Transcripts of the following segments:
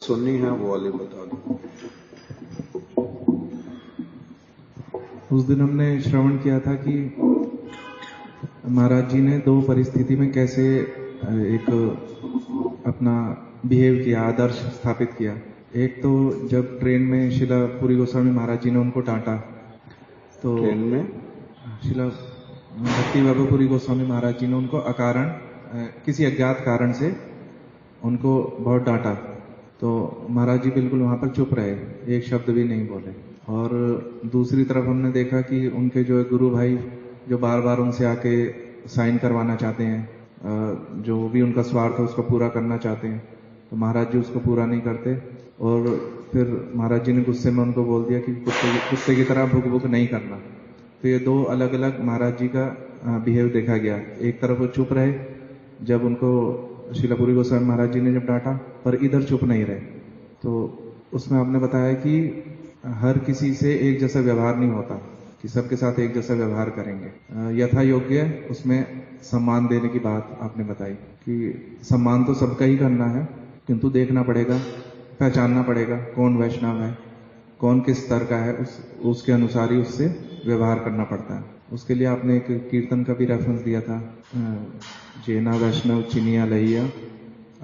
सुननी है वो वाली बता दो। उस दिन हमने श्रवण किया था कि महाराज जी ने दो परिस्थिति में कैसे एक अपना बिहेव किया, आदर्श स्थापित किया। एक तो जब ट्रेन में शिला पूरी गोस्वामी महाराज जी ने उनको डांटा, तो ट्रेन में शिला भक्ति वैभव पूरी गोस्वामी महाराज जी ने उनको अकारण किसी अज्ञात कारण से उनको बहुत डांटा, तो महाराज जी बिल्कुल वहां पर चुप रहे, एक शब्द भी नहीं बोले। और दूसरी तरफ हमने देखा कि उनके जो गुरु भाई जो बार बार उनसे आके साइन करवाना चाहते हैं, जो भी उनका स्वार्थ है उसको पूरा करना चाहते हैं, तो महाराज जी उसको पूरा नहीं करते। और फिर महाराज जी ने गुस्से में उनको बोल दिया कि कुत्ते की तरह भुक भुक नहीं करना। तो ये दो अलग अलग महाराज जी का बिहेव देखा गया। एक तरफ वो चुप रहे जब उनको शिलापुरी गोस्वामी महाराज जी ने जब डांटा, पर इधर चुप नहीं रहे। तो उसमें आपने बताया कि हर किसी से एक जैसा व्यवहार नहीं होता, कि सबके साथ एक जैसा व्यवहार करेंगे, यथा योग्य उसमें सम्मान देने की बात आपने बताई कि सम्मान तो सबका ही करना है, किंतु देखना पड़ेगा, पहचानना पड़ेगा कौन वैष्णव है, कौन किस स्तर का है, उसके अनुसार ही उससे व्यवहार करना पड़ता है। उसके लिए आपने एक कीर्तन का भी रेफरेंस दिया था, जेना वैष्णव चिनिया लहिया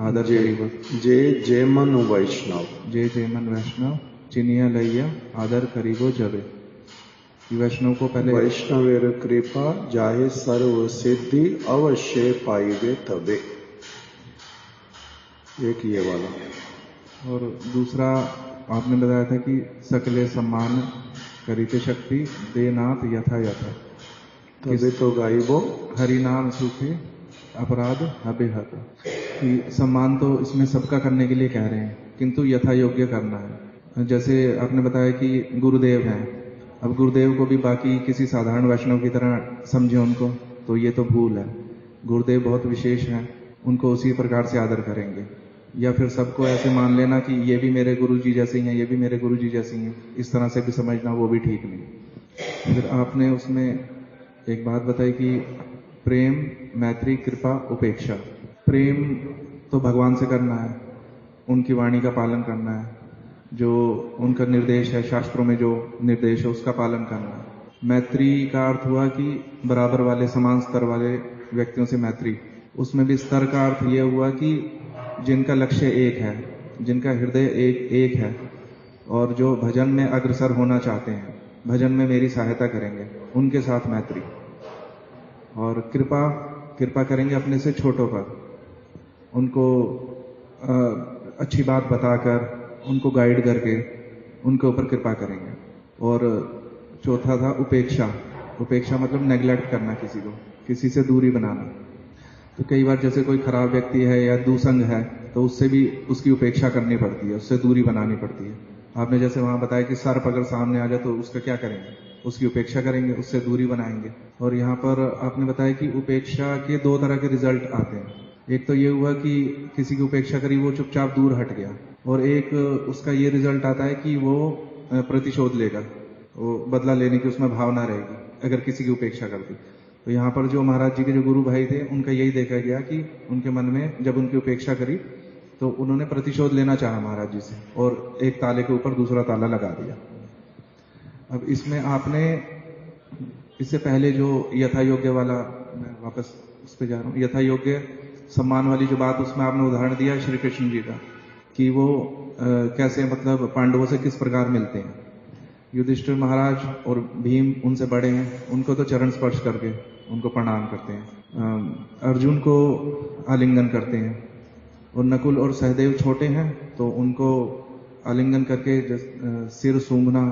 आदर जे मन वैष्णव, जे मन वैष्णव चिनिया लहिया आदर करीबो जबे। वैष्णव को पहले वैष्णवेर कृपा जाहे सर्व सिद्धि अवश्य पाइबे तबे, एक ये वाला। और दूसरा आपने बताया था कि सकले सम्मान करीते शक्ति दे नाथ यथा यथा, तबे तो गाइबो हरि नाम सुखे अपराध हबे हत। कि सम्मान तो इसमें सबका करने के लिए कह रहे हैं, किंतु यथा योग्य करना है। जैसे आपने बताया कि गुरुदेव हैं, अब गुरुदेव को भी बाकी किसी साधारण वैष्णव की तरह समझे उनको, तो ये तो भूल है। गुरुदेव बहुत विशेष हैं, उनको उसी प्रकार से आदर करेंगे। या फिर सबको ऐसे मान लेना कि ये भी मेरे गुरु जी जैसे ही हैं, ये भी मेरे गुरु जी जैसे ही हैं, इस तरह से भी समझना वो भी ठीक नहीं। फिर आपने उसमें एक बात बताई कि प्रेम, मैत्री, कृपा, उपेक्षा। प्रेम तो भगवान से करना है, उनकी वाणी का पालन करना है, जो उनका निर्देश है, शास्त्रों में जो निर्देश है उसका पालन करना है। मैत्री का अर्थ हुआ कि बराबर वाले, समान स्तर वाले व्यक्तियों से मैत्री। उसमें भी स्तर का अर्थ यह हुआ कि जिनका लक्ष्य एक है, जिनका हृदय एक है, और जो भजन में अग्रसर होना चाहते हैं, भजन में मेरी सहायता करेंगे, उनके साथ मैत्री। और कृपा करेंगे अपने से छोटों पर, उनको अच्छी बात बताकर, उनको गाइड करके उनके ऊपर कृपा करेंगे। और चौथा था उपेक्षा मतलब नेग्लेक्ट करना, किसी से दूरी बनाना। तो कई बार जैसे कोई खराब व्यक्ति है या दुसंग है, तो उससे भी उसकी उपेक्षा करनी पड़ती है, उससे दूरी बनानी पड़ती है। आपने जैसे वहां बताया कि सर्प अगर सामने आ जाए तो उसका क्या करेंगे, उसकी उपेक्षा करेंगे, उससे दूरी बनाएंगे। और यहाँ पर आपने बताया कि उपेक्षा के दो तरह के रिजल्ट आते हैं। एक तो ये हुआ कि किसी की उपेक्षा करी, वो चुपचाप दूर हट गया, और एक उसका ये रिजल्ट आता है कि वो प्रतिशोध लेगा, वो बदला लेने की उसमें भावना रहेगी अगर किसी की उपेक्षा करती। तो यहाँ पर जो महाराज जी के जो गुरु भाई थे, उनका यही देखा गया कि उनके मन में जब उनकी उपेक्षा करी तो उन्होंने प्रतिशोध लेना चाहा महाराज जी से, और एक ताले के ऊपर दूसरा ताला लगा दिया। अब इसमें आपने इससे पहले जो यथा योग्य वाला, मैं वापस उस पर जा रहा हूँ, यथा योग्य सम्मान वाली जो बात, उसमें आपने उदाहरण दिया श्री कृष्ण जी का कि वो कैसे मतलब पांडवों से किस प्रकार मिलते हैं। युधिष्ठिर महाराज और भीम उनसे बड़े हैं, उनको तो चरण स्पर्श करके उनको प्रणाम करते हैं, अर्जुन को आलिंगन करते हैं, और नकुल और सहदेव छोटे हैं तो उनको आलिंगन करके सिर सूंघना,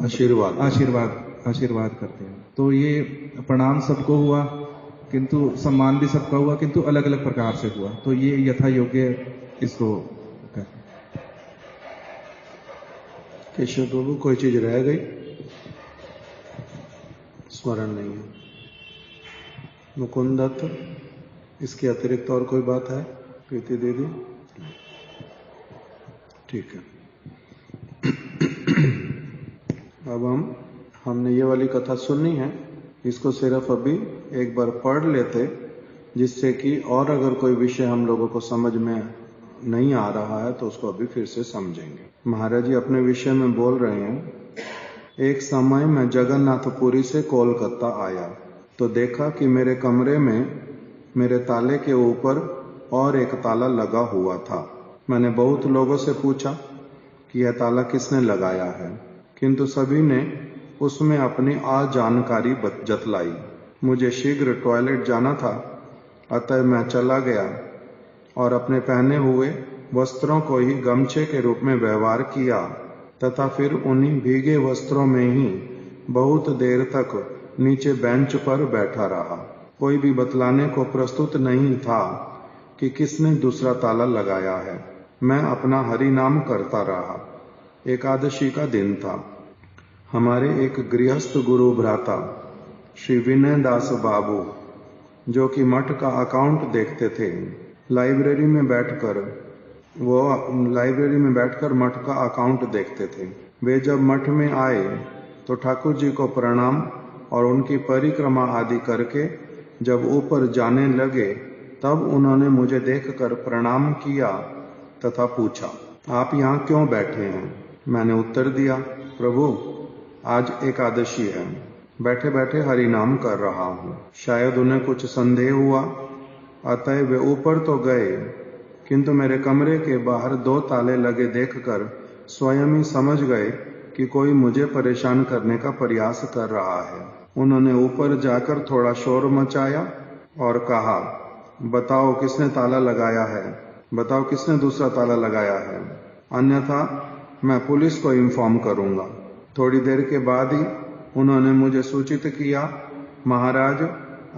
आशीर्वाद करते हैं। तो ये प्रणाम सबको हुआ, किंतु सम्मान भी सबका हुआ, किंतु अलग अलग प्रकार से हुआ। तो ये यथा योग्य इसको कर। केशव प्रभु, कोई चीज रह गई? स्मरण नहीं है। मुकुंद दत्त, इसके अतिरिक्त और कोई बात है? प्रीति दीदी, ठीक है। अब हमने ये वाली कथा सुनी है, इसको सिर्फ अभी एक बार पढ़ लेते, जिससे कि और अगर कोई विषय हम लोगों को समझ में नहीं आ रहा है तो उसको अभी फिर से समझेंगे। महाराज जी अपने विषय में बोल रहे हैं, एक समय मैं जगन्नाथपुरी से कोलकाता आया तो देखा कि मेरे कमरे में मेरे ताले के ऊपर और एक ताला लगा हुआ था। मैंने बहुत लोगों से पूछा कि यह ताला किसने लगाया है, किंतु सभी ने उसमें अपनी अजानकारी जतलाई। मुझे शीघ्र टॉयलेट जाना था, अतः मैं चला गया और अपने पहने हुए वस्त्रों को ही गमछे के रूप में व्यवहार किया तथा फिर उन्हीं भीगे वस्त्रों में ही बहुत देर तक नीचे बेंच पर बैठा रहा। कोई भी बतलाने को प्रस्तुत नहीं था कि किसने दूसरा ताला लगाया है। मैं अपना हरि नाम करता रहा। एकादशी का दिन था। हमारे एक गृहस्थ गुरु भ्राता श्री विनय दास बाबू, जो कि मठ का अकाउंट देखते थे, लाइब्रेरी में बैठकर मठ का अकाउंट देखते थे। वे जब मठ में आए तो ठाकुर जी को प्रणाम और उनकी परिक्रमा आदि करके जब ऊपर जाने लगे तब उन्होंने मुझे देखकर प्रणाम किया तथा पूछा, आप यहाँ क्यों बैठे हैं? मैंने उत्तर दिया, प्रभु आज एकादशी है, बैठे बैठे हरि नाम कर रहा हूँ। शायद उन्हें कुछ संदेह हुआ, अतः वे ऊपर तो गए, किंतु मेरे कमरे के बाहर 2 ताले लगे देखकर स्वयं ही समझ गए कि कोई मुझे परेशान करने का प्रयास कर रहा है। उन्होंने ऊपर जाकर थोड़ा शोर मचाया और कहा, बताओ किसने ताला लगाया है, बताओ किसने दूसरा ताला लगाया है, अन्यथा मैं पुलिस को इन्फॉर्म करूंगा। थोड़ी देर के बाद ही उन्होंने मुझे सूचित किया, महाराज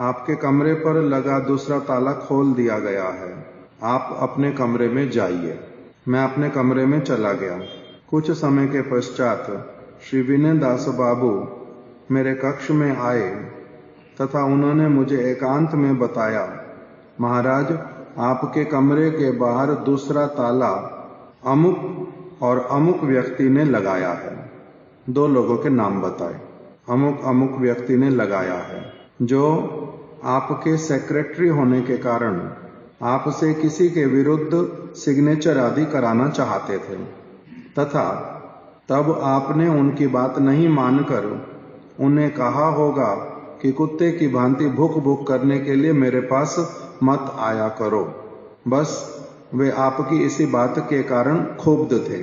आपके कमरे पर लगा दूसरा ताला खोल दिया गया है, आप अपने कमरे में जाइए। मैं अपने कमरे में चला गया। कुछ समय के पश्चात श्री विनय दास बाबू मेरे कक्ष में आए तथा उन्होंने मुझे एकांत में बताया, महाराज आपके कमरे के बाहर दूसरा ताला अमुक और अमुक व्यक्ति ने लगाया है। 2 लोगों के नाम बताए। अमुक अमुक व्यक्ति ने लगाया है, जो आपके सेक्रेटरी होने के कारण आपसे किसी के विरुद्ध सिग्नेचर आदि कराना चाहते थे, तथा तब आपने उनकी बात नहीं मानकर उन्हें कहा होगा कि कुत्ते की भांति भुक भुक करने के लिए मेरे पास मत आया करो। बस वे आपकी इसी बात के कारण क्षुब्ध थे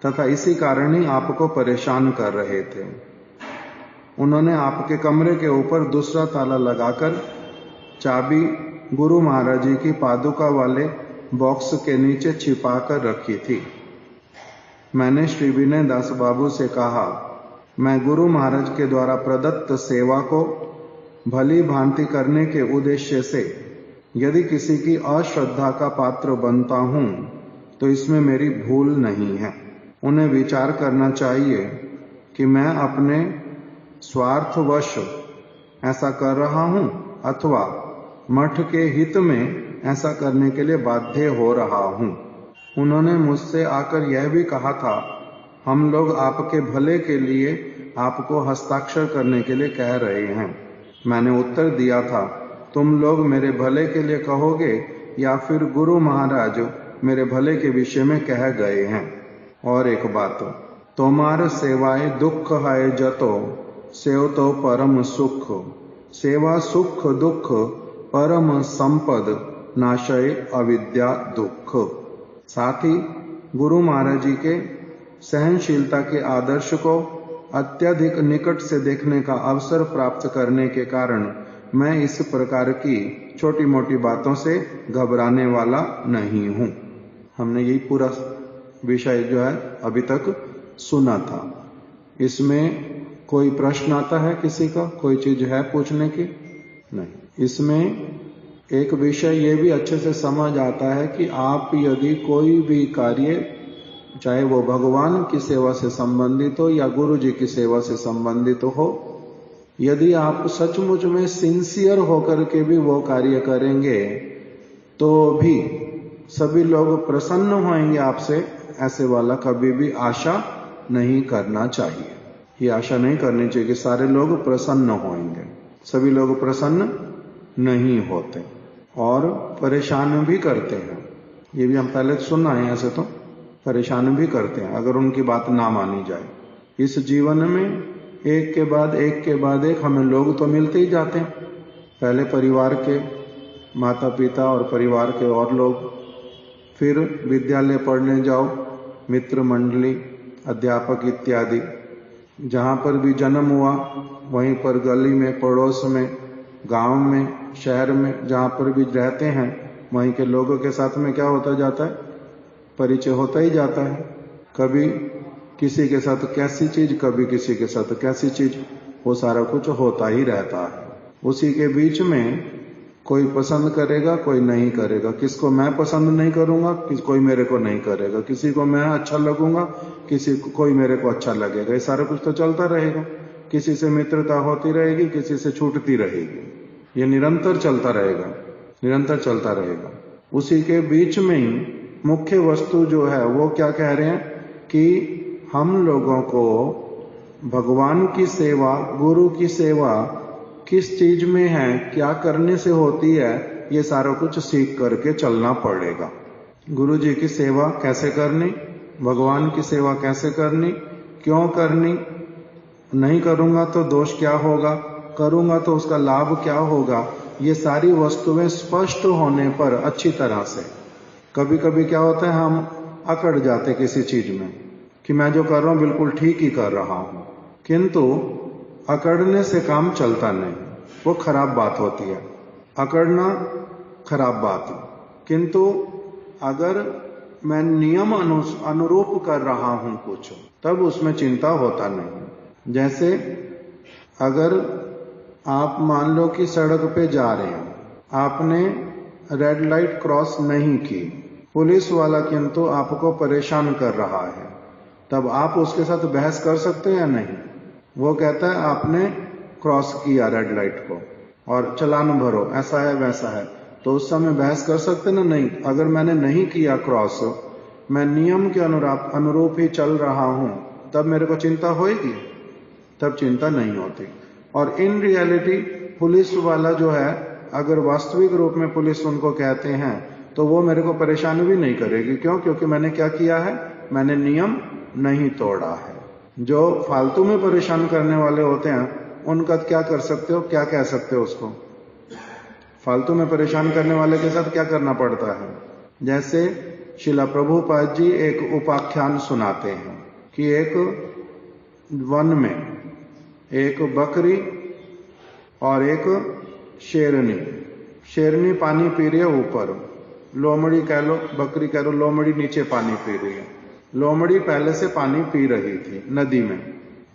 तथा इसी कारण ही आपको परेशान कर रहे थे। उन्होंने आपके कमरे के ऊपर दूसरा ताला लगाकर चाबी गुरु महाराज जी की पादुका वाले बॉक्स के नीचे छिपा कर रखी थी। मैंने श्री विनय दास बाबू से कहा, मैं गुरु महाराज के द्वारा प्रदत्त सेवा को भली भांति करने के उद्देश्य से यदि किसी की अश्रद्धा का पात्र बनता हूं तो इसमें मेरी भूल नहीं है। उन्हें विचार करना चाहिए कि मैं अपने स्वार्थवश ऐसा कर रहा हूं अथवा मठ के हित में ऐसा करने के लिए बाध्य हो रहा हूं। उन्होंने मुझसे आकर यह भी कहा था, हम लोग आपके भले के लिए आपको हस्ताक्षर करने के लिए कह रहे हैं। मैंने उत्तर दिया था, तुम लोग मेरे भले के लिए कहोगे या फिर गुरु महाराज मेरे भले के विषय में कह गए हैं। और एक बात, तोमार सेवाए दुख है जतो सेव तो परम सुख, सेवा सुख दुख परम संपद नाशय अविद्या दुख। साथ ही गुरु महाराज जी के सहनशीलता के आदर्श को अत्यधिक निकट से देखने का अवसर प्राप्त करने के कारण मैं इस प्रकार की छोटी मोटी बातों से घबराने वाला नहीं हूं। हमने यही पूरा विषय जो है अभी तक सुना था। इसमें कोई प्रश्न आता है किसी का? कोई चीज है पूछने की? नहीं। इसमें एक विषय ये भी अच्छे से समझ आता है कि आप यदि कोई भी कार्य, चाहे वो भगवान की सेवा से संबंधित हो या गुरु जी की सेवा से संबंधित हो, यदि आप सचमुच में सिंसियर होकर के भी वो कार्य करेंगे तो भी सभी लोग प्रसन्न होंगे आपसे, ऐसे वाला कभी भी आशा नहीं करना चाहिए। ये आशा नहीं करनी चाहिए कि सारे लोग प्रसन्न होंगे। सभी लोग प्रसन्न नहीं होते और परेशान भी करते हैं। ये भी हम पहले सुना है, ऐसे तो परेशान भी करते हैं अगर उनकी बात ना मानी जाए। इस जीवन में एक के बाद एक हमें लोग तो मिलते ही जाते हैं। पहले परिवार के माता पिता और परिवार के और लोग, फिर विद्यालय पढ़ने जाओ, मित्र मंडली, अध्यापक इत्यादि। जहाँ पर भी जन्म हुआ वहीं पर गली में, पड़ोस में, गांव में, शहर में, जहाँ पर भी रहते हैं वहीं के लोगों के साथ में क्या होता जाता है, परिचय होता ही जाता है। कभी किसी के साथ कैसी चीज, कभी किसी के साथ कैसी चीज, वो सारा कुछ होता ही रहता है। उसी के बीच में कोई पसंद करेगा, कोई नहीं करेगा। किसको मैं पसंद नहीं करूंगा, कोई मेरे को नहीं करेगा। किसी को मैं अच्छा लगूंगा, कोई मेरे को अच्छा लगेगा। ये सारा कुछ तो चलता रहेगा। किसी से मित्रता होती रहेगी, किसी से छूटती रहेगी। ये निरंतर चलता रहेगा, निरंतर चलता रहेगा। उसी के बीच में ही मुख्य वस्तु जो है वो क्या कह रहे हैं कि हम लोगों को भगवान की सेवा, गुरु की सेवा किस चीज में है, क्या करने से होती है, ये सारा कुछ सीख करके चलना पड़ेगा। गुरु जी की सेवा कैसे करनी, भगवान की सेवा कैसे करनी, क्यों करनी, नहीं करूंगा तो दोष क्या होगा, करूंगा तो उसका लाभ क्या होगा, ये सारी वस्तुएं स्पष्ट होने पर अच्छी तरह से, कभी कभी क्या होता है हम अकड़ जाते किसी चीज में कि मैं जो कर रहा हूं बिल्कुल ठीक ही कर रहा हूं, किंतु अकड़ने से काम चलता नहीं, वो खराब बात होती है। अकड़ना खराब बात है। किंतु अगर मैं नियम अनुरूप कर रहा हूं कुछ, तब उसमें चिंता होता नहीं। जैसे अगर आप मान लो कि सड़क पे जा रहे हैं, आपने रेड लाइट क्रॉस नहीं की, पुलिस वाला किंतु आपको परेशान कर रहा है, तब आप उसके साथ बहस कर सकते हैं या नहीं? वो कहता है आपने क्रॉस किया रेड लाइट को और चालान भरो, ऐसा है वैसा है, तो उस समय बहस कर सकते ना? नहीं। अगर मैंने नहीं किया क्रॉस, मैं नियम के अनुरूप ही चल रहा हूं, तब मेरे को चिंता होगी? तब चिंता नहीं होती। और इन रियलिटी पुलिस वाला जो है, अगर वास्तविक रूप में पुलिस उनको कहते हैं तो वो मेरे को परेशान भी नहीं करेगी। क्यों? क्योंकि मैंने क्या किया है, मैंने नियम नहीं तोड़ा है। जो फालतू में परेशान करने वाले होते हैं उनका क्या कर सकते हो, क्या कह सकते हो उसको? फालतू में परेशान करने वाले के साथ क्या करना पड़ता है? जैसे शिला प्रभुपाद जी एक उपाख्यान सुनाते हैं कि एक वन में एक बकरी और एक शेरनी पानी पी रही है ऊपर, लोमड़ी कह लो, बकरी कह लो, लोमड़ी नीचे पानी पी रही है। लोमड़ी पहले से पानी पी रही थी नदी में,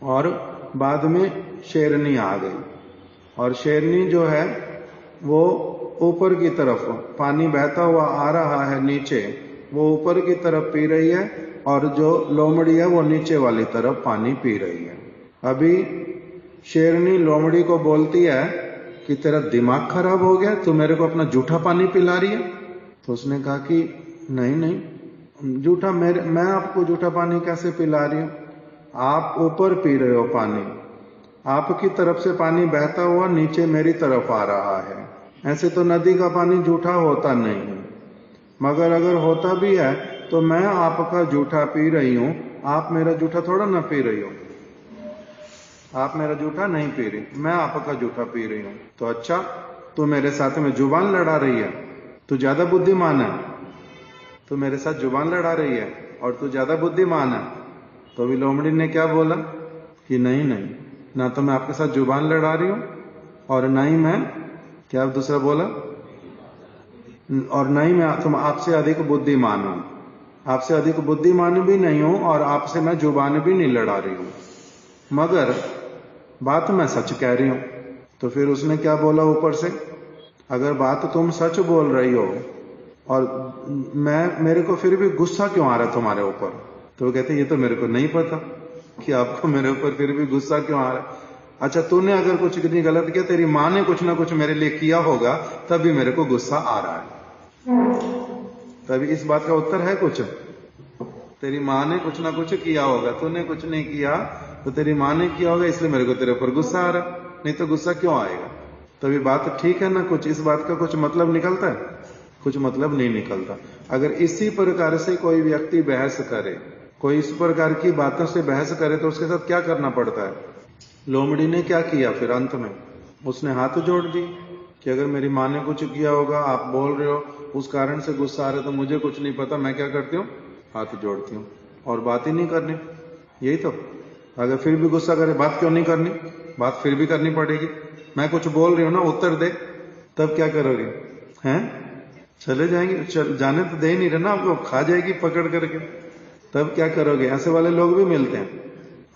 और बाद में शेरनी आ गई, और शेरनी जो है वो ऊपर की तरफ, पानी बहता हुआ आ रहा है नीचे, वो ऊपर की तरफ पी रही है, और जो लोमड़ी है वो नीचे वाली तरफ पानी पी रही है। अभी शेरनी लोमड़ी को बोलती है कि तेरा दिमाग खराब हो गया, तू मेरे को अपना जूठा पानी पिला रही है। तो उसने कहा कि नहीं, जूठा मैं आपको जूठा पानी कैसे पिला रही हूं? आप ऊपर पी रहे हो पानी, आपकी तरफ से पानी बहता हुआ नीचे मेरी तरफ आ रहा है। ऐसे तो नदी का पानी जूठा होता नहीं है, मगर अगर होता भी है तो मैं आपका जूठा पी रही हूं, आप मेरा जूठा थोड़ा ना पी रही हो। आप मेरा जूठा नहीं पी रही, मैं आपका जूठा पी रही हूं। तो अच्छा, तू मेरे साथ में जुबान लड़ा रही है, तू ज्यादा बुद्धिमान है, तू मेरे साथ जुबान लड़ा रही है और तू ज्यादा बुद्धिमान है। तो भी लोमड़ी ने क्या बोला कि नहीं, ना तो मैं आपके साथ जुबान लड़ा रही हूं, और ना ही मैं, क्या दूसरा बोला, और नहीं मैं तुम आपसे अधिक बुद्धिमान हूं, आपसे अधिक बुद्धिमान भी नहीं हूं, और आपसे मैं जुबान भी नहीं लड़ा रही हूं, मगर बात मैं सच कह रही हूं। तो फिर उसने क्या बोला ऊपर से, अगर बात तुम सच बोल रही हो और मेरे को फिर भी गुस्सा क्यों आ रहा है तुम्हारे ऊपर? तो वो कहते ये तो मेरे को नहीं पता कि आपको मेरे ऊपर फिर भी गुस्सा क्यों आ रहा है। अच्छा, तूने अगर कुछ नहीं गलत किया, तेरी माँ ने कुछ ना कुछ मेरे लिए किया होगा, तभी मेरे को गुस्सा आ रहा है। तभी इस बात का उत्तर है कुछ, तेरी माँ ने कुछ ना कुछ किया होगा, तूने कुछ नहीं किया तो तेरी माँ ने किया होगा, इसलिए मेरे को तेरे ऊपर गुस्सा आ रहा, नहीं तो गुस्सा क्यों आएगा? तभी बात ठीक है ना, कुछ इस बात का कुछ मतलब निकलता है। कुछ मतलब नहीं निकलता। अगर इसी प्रकार से कोई व्यक्ति बहस करे, कोई इस प्रकार की बातों से बहस करे, तो उसके साथ क्या करना पड़ता है? लोमड़ी ने क्या किया फिर अंत में? उसने हाथ जोड़ दी कि अगर मेरी माँ ने कुछ किया होगा, आप बोल रहे हो, उस कारण से गुस्सा आ रहा है, तो मुझे कुछ नहीं पता, मैं क्या करती हूँ? हाथ जोड़ती हूँ और बात ही नहीं करनी। यही तो। अगर फिर भी गुस्सा करे, बात क्यों नहीं करनी? बात फिर भी करनी पड़ेगी। मैं कुछ बोल रही हूँ ना, उत्तर दे, तब क्या करोगे? हैं? चले जाएंगे, जाने तो दे ही नहीं रहे ना आपको, खा जाएगी पकड़ करके, तब क्या करोगे? ऐसे वाले लोग भी मिलते हैं,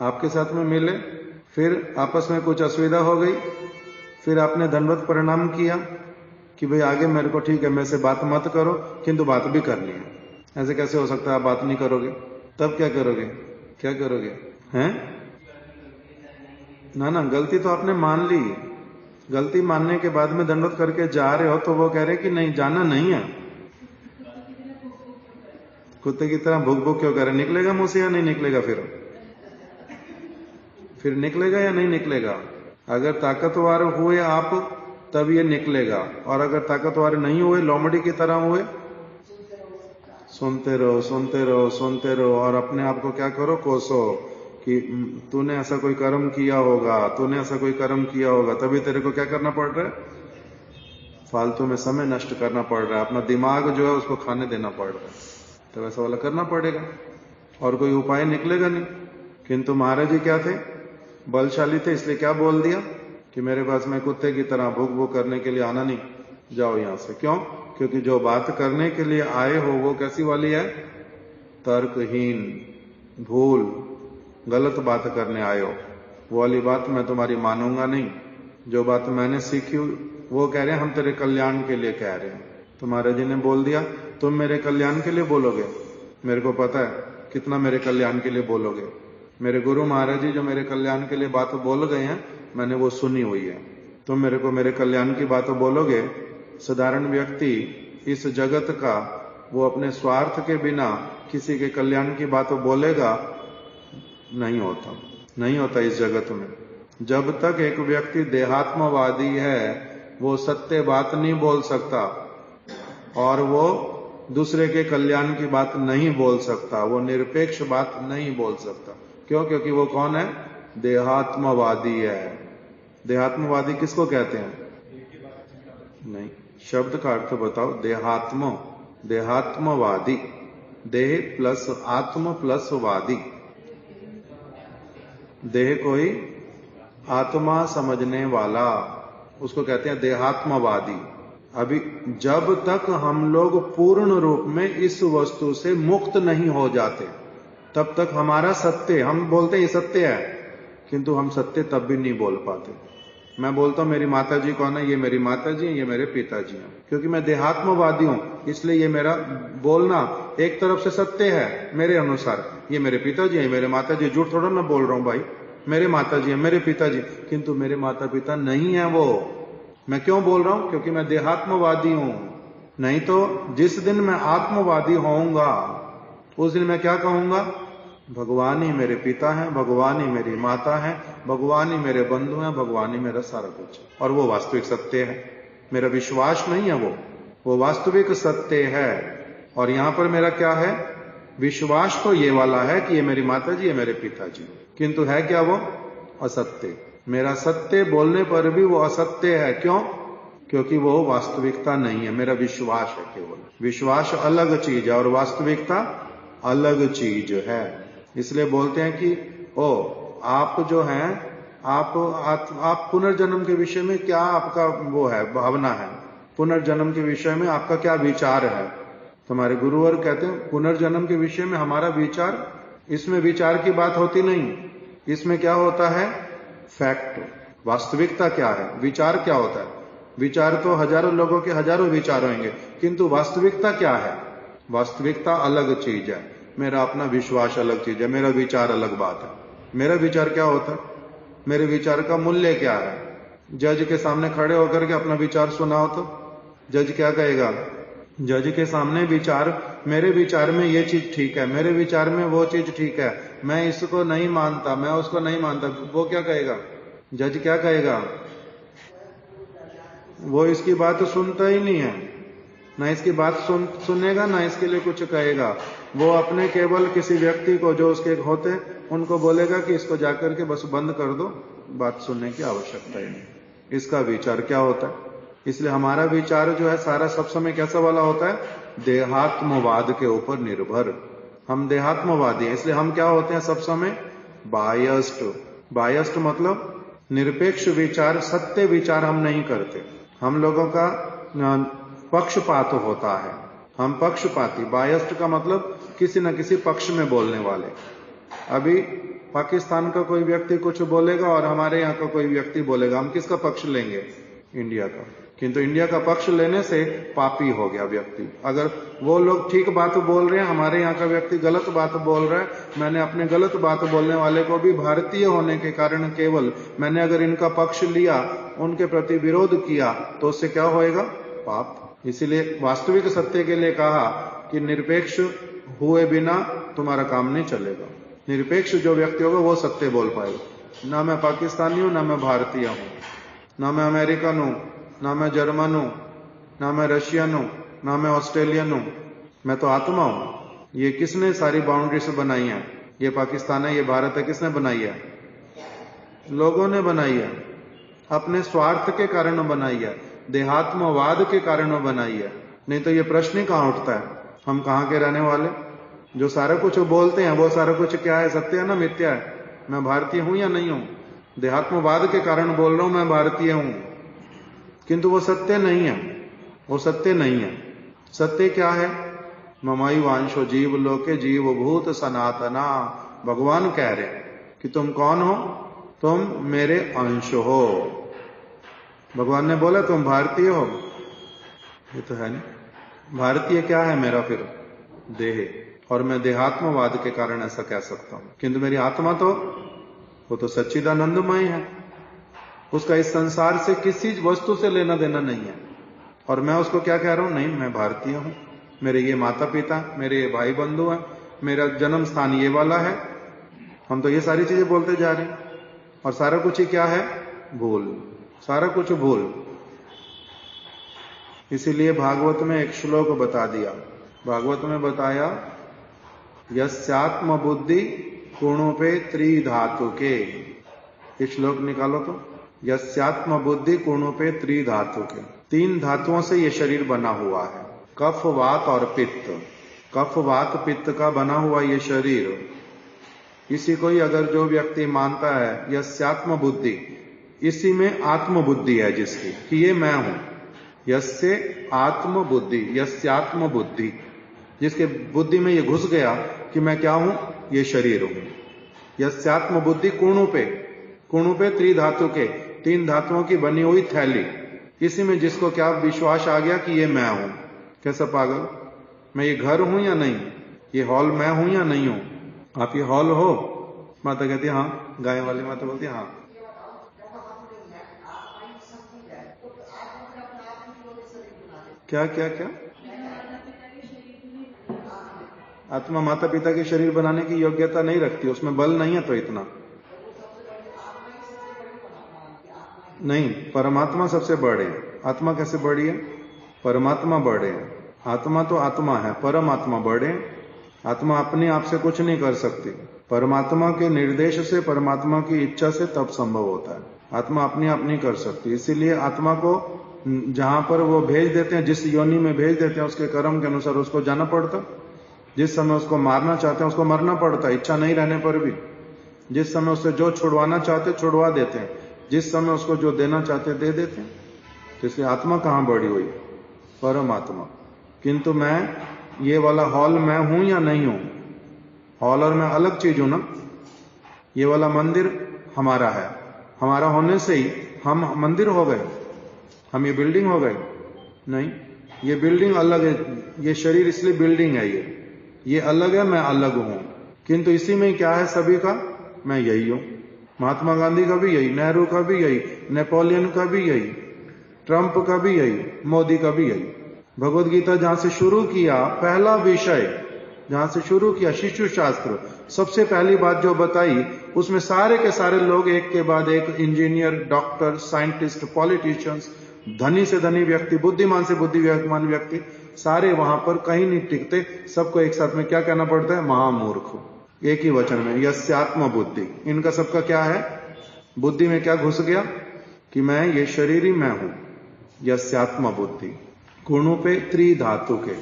आपके साथ में मिले, फिर आपस में कुछ असुविधा हो गई, फिर आपने दंडवत प्रणाम किया कि भाई आगे मेरे को ठीक है, मेरे से बात मत करो, किंतु बात भी करनी है। ऐसे कैसे हो सकता है? आप बात नहीं करोगे, तब क्या करोगे? क्या करोगे? हैं? ना, गलती तो आपने मान ली। गलती मानने के बाद में दंडवत करके जा रहे हो, तो वो कह रहे कि नहीं, जाना नहीं है। कुत्ते की तरह भूख भूख क्यों करे? निकलेगा मुंह से या नहीं निकलेगा? फिर निकलेगा या नहीं निकलेगा? अगर ताकतवर हुए आप, तब ये निकलेगा, और अगर ताकतवर नहीं हुए, लोमड़ी की तरह हुए, सुनते रहो, सुनते रहो, सुनते रहो, और अपने आप को क्या करो? कोसो कि तूने ऐसा कोई कर्म किया होगा, तूने ऐसा कोई कर्म किया होगा, तभी तेरे को क्या करना पड़ रहा है? फालतू में समय नष्ट करना पड़ रहा है, अपना दिमाग जो है उसको खाने देना पड़ रहा है, तो वैसा वाला करना पड़ेगा, और कोई उपाय निकलेगा नहीं। किंतु महाराज जी क्या थे? बलशाली थे, इसलिए क्या बोल दिया कि मेरे पास में कुत्ते की तरह भूख भूख करने के लिए आना नहीं, जाओ यहां से। क्यों? क्योंकि जो बात करने के लिए आए हो वो कैसी वाली है? तर्कहीन, भूल, गलत बात करने आए हो, वो वाली बात मैं तुम्हारी मानूंगा नहीं। जो बात मैंने सीखी, वो कह रहे हैं हम तेरे कल्याण के लिए कह रहे हैं। तो महाराज जी ने बोल दिया, तुम मेरे कल्याण के लिए बोलोगे, मेरे को पता है कितना मेरे कल्याण के लिए बोलोगे। मेरे गुरु महाराज जी जो मेरे कल्याण के लिए बात बोल गए हैं, मैंने वो सुनी हुई है। तुम मेरे को मेरे कल्याण की बात बोलोगे? साधारण व्यक्ति इस जगत का, वो अपने स्वार्थ के बिना किसी के कल्याण की बात बोलेगा? नहीं होता, नहीं होता इस जगत में। जब तक एक व्यक्ति देहात्मवादी है, वो सत्य बात नहीं बोल सकता, और वो दूसरे के कल्याण की बात नहीं बोल सकता, वो निरपेक्ष बात नहीं बोल सकता। क्यों? क्योंकि वो कौन है? देहात्मवादी है। देहात्मवादी किसको कहते हैं? नहीं, शब्द का अर्थ बताओ। देहात्मवादी, देह प्लस आत्म प्लस वादी। देह कोई आत्मा समझने वाला, उसको कहते हैं देहात्मवादी। अभी जब तक हम लोग पूर्ण रूप में इस वस्तु से मुक्त नहीं हो जाते, तब तक हमारा सत्य, हम बोलते हैं ये सत्य है, किंतु हम सत्य तब भी नहीं बोल पाते। मैं बोलता हूं मेरी माता जी कौन है? ये मेरी माता जी है, ये मेरे पिताजी हैं। क्योंकि मैं देहात्मवादी हूं, इसलिए ये मेरा बोलना एक तरफ से सत्य है मेरे अनुसार। ये मेरे पिताजी हैं, मेरे माता जी, झूठ थोड़ा मैं बोल रहा हूं भाई, मेरे माता जी हैं, मेरे पिताजी, किंतु मेरे माता पिता नहीं है वो। मैं क्यों बोल रहा हूं? क्योंकि मैं देहात्मवादी हूं। नहीं तो जिस दिन मैं आत्मवादी होऊंगा, उस दिन मैं क्या कहूंगा? भगवान ही मेरे पिता हैं, भगवान ही मेरी माता है, भगवान ही मेरे बंधु हैं, भगवान ही मेरा सारा कुछ। और वो वास्तविक सत्य है, मेरा विश्वास नहीं है, वो वास्तविक सत्य है। और यहां पर मेरा क्या है? विश्वास तो ये वाला है कि ये मेरी माता जी, ये मेरे पिताजी, किंतु है क्या वो? असत्य। मेरा सत्य बोलने पर भी वो असत्य है। क्यों? क्योंकि वो वास्तविकता नहीं है, मेरा विश्वास है केवल। विश्वास अलग चीज है और वास्तविकता अलग चीज है। इसलिए बोलते हैं कि आप जो हैं, आप पुनर्जन्म के विषय में क्या आपका वो है, भावना है? पुनर्जन्म के विषय में आपका क्या विचार है? तुम्हारे गुरुवर कहते हैं पुनर्जन्म के विषय में हमारा विचार, इसमें विचार की बात होती नहीं, इसमें क्या होता है? फैक्ट, वास्तविकता क्या है। विचार क्या होता है? विचार तो हजारों लोगों के हजारों विचार होंगे, किंतु वास्तविकता क्या है? वास्तविकता अलग चीज है, मेरा अपना विश्वास अलग चीज है, मेरा विचार अलग बात है। मेरा विचार क्या होता है? मेरे विचार का मूल्य क्या है? जज के सामने खड़े होकर के अपना विचार सुनाओ तो जज क्या कहेगा? जज के सामने विचार, मेरे विचार में ये चीज ठीक है, मेरे विचार में वो चीज ठीक है, मैं इसको नहीं मानता, मैं उसको नहीं मानता, वो क्या कहेगा? जज क्या कहेगा? वो इसकी बात सुनता ही नहीं है, ना इसकी बात सुनेगा, ना इसके लिए कुछ कहेगा। वो अपने केवल किसी व्यक्ति को जो उसके होते उनको बोलेगा कि इसको जाकर के बस बंद कर दो, बात सुनने की आवश्यकता ही नहीं। इसका विचार क्या होता है? इसलिए हमारा विचार जो है सारा सब समय कैसा वाला होता है? देहात्मवाद के ऊपर निर्भर। हम देहात्मवादी हैं, इसलिए हम क्या होते हैं सब समय? बायस्ड। बायस्ड मतलब निरपेक्ष विचार, सत्य विचार हम नहीं करते। हम लोगों का पक्षपात होता है, हम पक्षपाती। बायस्ड का मतलब किसी न किसी पक्ष में बोलने वाले। अभी पाकिस्तान का कोई व्यक्ति कुछ बोलेगा और हमारे यहाँ का कोई व्यक्ति बोलेगा, हम किसका पक्ष लेंगे? इंडिया का। किंतु इंडिया का पक्ष लेने से पापी हो गया व्यक्ति। अगर वो लोग ठीक बात बोल रहे हैं, हमारे यहाँ का व्यक्ति गलत बात बोल रहा है, मैंने अपने गलत बात बोलने वाले को भी भारतीय होने के कारण केवल मैंने अगर इनका पक्ष लिया, उनके प्रति विरोध किया, तो उससे क्या होएगा? पाप। इसीलिए वास्तविक सत्य के लिए कहा कि निरपेक्ष हुए बिना तुम्हारा काम नहीं चलेगा। निरपेक्ष जो व्यक्ति होगा वो सत्य बोल पाएगा। ना मैं पाकिस्तानी हूं, ना मैं भारतीय हूं, ना मैं अमेरिकन हूं, ना मैं जर्मन हूं, ना मैं रशियन हूं, ना मैं ऑस्ट्रेलियन हूं, मैं तो आत्मा हूं। ये किसने सारी बाउंड्रीज बनाई है? ये पाकिस्तान है, ये भारत है, किसने बनाई है? लोगों ने बनाई है, अपने स्वार्थ के कारण बनाई है, देहात्मवाद के कारण बनाई है। नहीं तो ये प्रश्न ही कहां उठता है? हम कहां के रहने वाले? जो सारा कुछ बोलते हैं वो सारा कुछ क्या है? सत्य है ना मिथ्या है? मैं भारतीय हूं या नहीं हूं? देहात्मवाद के कारण बोल रहा हूं मैं भारतीय हूं, किंतु वो सत्य नहीं है। वो सत्य नहीं है। सत्य क्या है? ममैवांशो जीव लोके जीव भूत सनातना। भगवान कह रहे कि तुम कौन हो? तुम मेरे अंश हो। भगवान ने बोला तुम भारतीय हो, ये तो है नहीं। भारतीय क्या है मेरा फिर? देह। और मैं देहात्मवाद के कारण ऐसा कह सकता हूं, किंतु मेरी आत्मा तो वो तो सच्चिदानंदमय है। उसका इस संसार से किसी वस्तु से लेना देना नहीं है। और मैं उसको क्या कह रहा हूं? नहीं, मैं भारतीय हूं, मेरे ये माता पिता, मेरे ये भाई बंधु हैं, मेरा जन्म स्थान ये वाला है। हम तो ये सारी चीजें बोलते जा रहे हैं और सारा कुछ ही क्या है? भूल। सारा कुछ भूल। इसीलिए भागवत में एक श्लोक बता दिया। भागवत में बताया यस्यात्म बुद्धि कुणोपे त्रिधातु के। ये श्लोक निकालो तो। यस्यात्म बुद्धि कुणोपे त्रिधातु के। 3 धातुओं से ये शरीर बना हुआ है, कफ वात और पित्त। कफ वात पित्त का बना हुआ ये शरीर, इसी को ही अगर जो व्यक्ति मानता है यस्यात्म बुद्धि, इसी में आत्म बुद्धि है जिसकी, कि ये मैं हूं। यस्य आत्म बुद्धि, यस्यात्म बुद्धि, जिसके बुद्धि में ये घुस गया कि मैं क्या हूं? ये शरीर हूं। यस्यात्म बुद्धि कुणुपे, कुणुपे त्रिधातु के, 3 धातुओं की बनी हुई थैली, इसी में जिसको क्या विश्वास आ गया कि ये मैं हूं। कैसा पागल? मैं ये घर हूं या नहीं? ये हॉल मैं हूं या नहीं हूं? आप ये हॉल हो? माता कहती है हाँ। गाय वाली माता बोलती है हाँ। क्या क्या क्या? आत्मा माता पिता के शरीर बनाने की योग्यता नहीं रखती, उसमें बल नहीं है। तो इतना नहीं, परमात्मा सबसे बड़े है। आत्मा कैसे बड़ी है? परमात्मा बड़े है। आत्मा तो आत्मा है, परमात्मा बड़े हैं। आत्मा अपने आप से कुछ नहीं कर सकती, परमात्मा के निर्देश से, परमात्मा की इच्छा से तब संभव होता है। आत्मा अपने आप नहीं कर सकती। इसीलिए आत्मा को जहां पर वो भेज देते हैं, जिस योनि में भेज देते हैं, उसके कर्म के अनुसार उसको जाना पड़ता। जिस समय उसको मारना चाहते हैं उसको मरना पड़ता, इच्छा नहीं रहने पर भी। जिस समय उससे जो छुड़वाना चाहते छुड़वा देते हैं, जिस समय उसको जो देना चाहते दे देते हैं। तो इसलिए आत्मा कहां बड़ी हुई? परमात्मा। किंतु मैं ये वाला हॉल मैं हूं या नहीं हूं? हॉल और मैं अलग चीज हूं ना। ये वाला मंदिर हमारा है, हमारा होने से ही हम मंदिर हो गए, हम ये बिल्डिंग हो गए? नहीं, ये बिल्डिंग अलग है, ये शरीर इसलिए बिल्डिंग है, ये अलग है, मैं अलग हूं। किंतु इसी में क्या है सभी का? मैं यही हूं। महात्मा गांधी का भी यही, नेहरू का भी यही, नेपोलियन का भी यही, ट्रंप का भी यही, मोदी का भी यही। भगवद गीता जहां से शुरू किया, पहला विषय जहां से शुरू किया, शिशु शास्त्र, सबसे पहली बात जो बताई, उसमें सारे के सारे लोग एक के बाद एक, इंजीनियर, डॉक्टर, साइंटिस्ट, पॉलिटिशियंस, धनी से धनी व्यक्ति, बुद्धिमान से बुद्धिमान व्यक्ति, सारे वहां पर कहीं नहीं टिकते, सबको एक साथ में क्या कहना पड़ता है? महामूर्ख, एक ही वचन में, यस्यात्म बुद्धि। इनका सबका क्या है? बुद्धि में क्या घुस गया कि मैं ये शरीर ही मैं हूं, यस्यात्म बुद्धि। गुणों पे त्रिधातु के,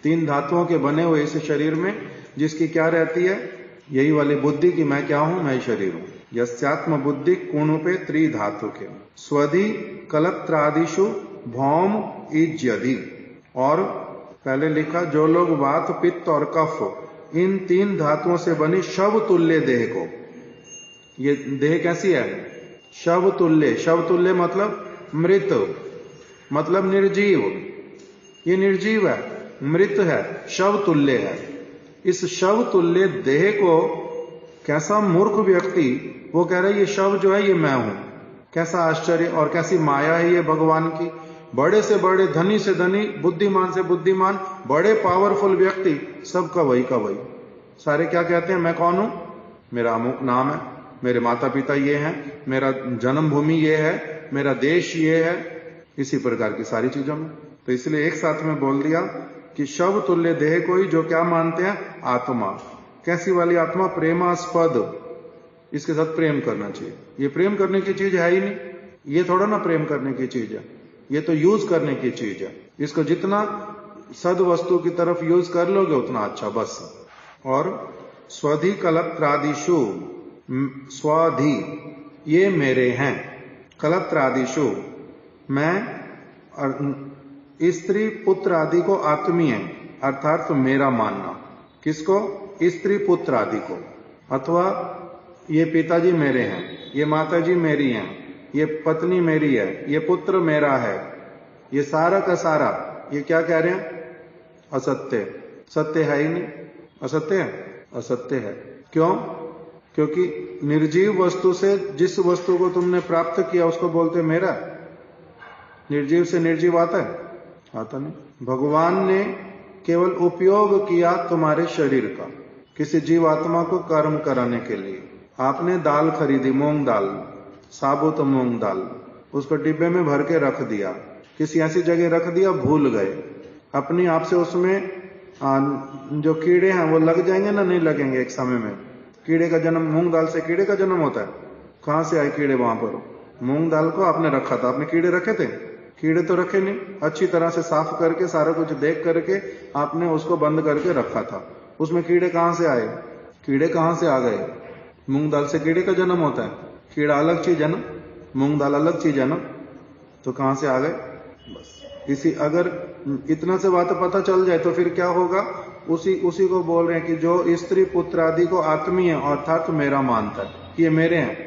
3 धातुओं के बने हुए इस शरीर में जिसकी क्या रहती है? यही वाली बुद्धि कि मैं क्या हूं, मैं शरीर हूं। यस्यात्म बुद्धि कुणु पे त्रिधातु के। स्वधि कलत्रादिषु भौम इज्यधि। और पहले लिखा जो लोग वात पित्त और कफ इन 3 धातुओं से बनी शव तुल्य देह को, ये देह कैसी है? शव तुल्य। शव तुल्य मतलब मृत, मतलब निर्जीव। ये निर्जीव है, मृत है, शव तुल्य है। इस शव तुल्य देह को कैसा मूर्ख व्यक्ति वो कह रहा है ये शव जो है ये मैं हूं। कैसा आश्चर्य और कैसी माया है ये भगवान की। बड़े से बड़े, धनी से धनी, बुद्धिमान से बुद्धिमान, बड़े पावरफुल व्यक्ति सबका वही का वही। सारे क्या कहते हैं? मैं कौन हूं? मेरा अमुक नाम है, मेरे माता पिता ये हैं, मेरा जन्मभूमि ये है, मेरा देश ये है। इसी प्रकार की सारी चीजों में तो इसलिए एक साथ में बोल दिया कि शव तुल्य देह को ही जो क्या मानते हैं? आत्मा। कैसी वाली आत्मा? प्रेमास्पद। इसके साथ प्रेम करना चाहिए। ये प्रेम करने की चीज है ही नहीं, ये थोड़ा ना प्रेम करने की चीज है, ये तो यूज करने की चीज है। इसको जितना सद वस्तु की तरफ यूज कर लोगे उतना अच्छा, बस। और स्वधि कलत्रादिषु, स्वधि ये मेरे हैं, कलत्रादिषु मैं, स्त्री पुत्र आदि को आत्मीय अर्थात तो मेरा मानना। किसको? स्त्री पुत्र आदि को। अथवा ये पिताजी मेरे हैं, ये माताजी मेरी हैं, ये पत्नी मेरी है, ये पुत्र मेरा है, ये सारा का सारा, ये क्या कह रहे हैं? असत्य। सत्य है ही नहीं। असत्य है, असत्य है। क्यों? क्योंकि निर्जीव वस्तु से जिस वस्तु को तुमने प्राप्त किया उसको बोलते मेरा। निर्जीव से निर्जीव आता है? आता नहीं। भगवान ने केवल उपयोग किया तुम्हारे शरीर का, किसी जीवात्मा को कर्म कराने के लिए। आपने दाल खरीदी, मूंग दाल, साबुत मूंग दाल, उसको डिब्बे में भर के रख दिया, किसी ऐसी जगह रख दिया, भूल गए। अपनी आप से उसमें जो कीड़े हैं वो लग जाएंगे ना? नहीं लगेंगे एक समय में। कीड़े का जन्म, मूंग दाल से कीड़े का जन्म होता है। कहां से आए कीड़े वहां पर? मूंग दाल को आपने रखा था, आपने कीड़े रखे थे? कीड़े तो रखे नहीं। अच्छी तरह से साफ करके सारा कुछ देख करके आपने उसको बंद करके रखा था। उसमें कीड़े कहां से आए? कीड़े कहां से आ गए? मूंग दाल से कीड़े का जन्म होता है। कीड़ा अलग चीज है ना, मूंग दाल अलग चीज है ना, तो कहां से आ गए? बस इसी, अगर इतना से बात पता चल जाए तो फिर क्या होगा? उसी को बोल रहे हैं कि जो स्त्री पुत्र आदि को आत्मीय अर्थात तो मेरा मानता है कि ये मेरे हैं,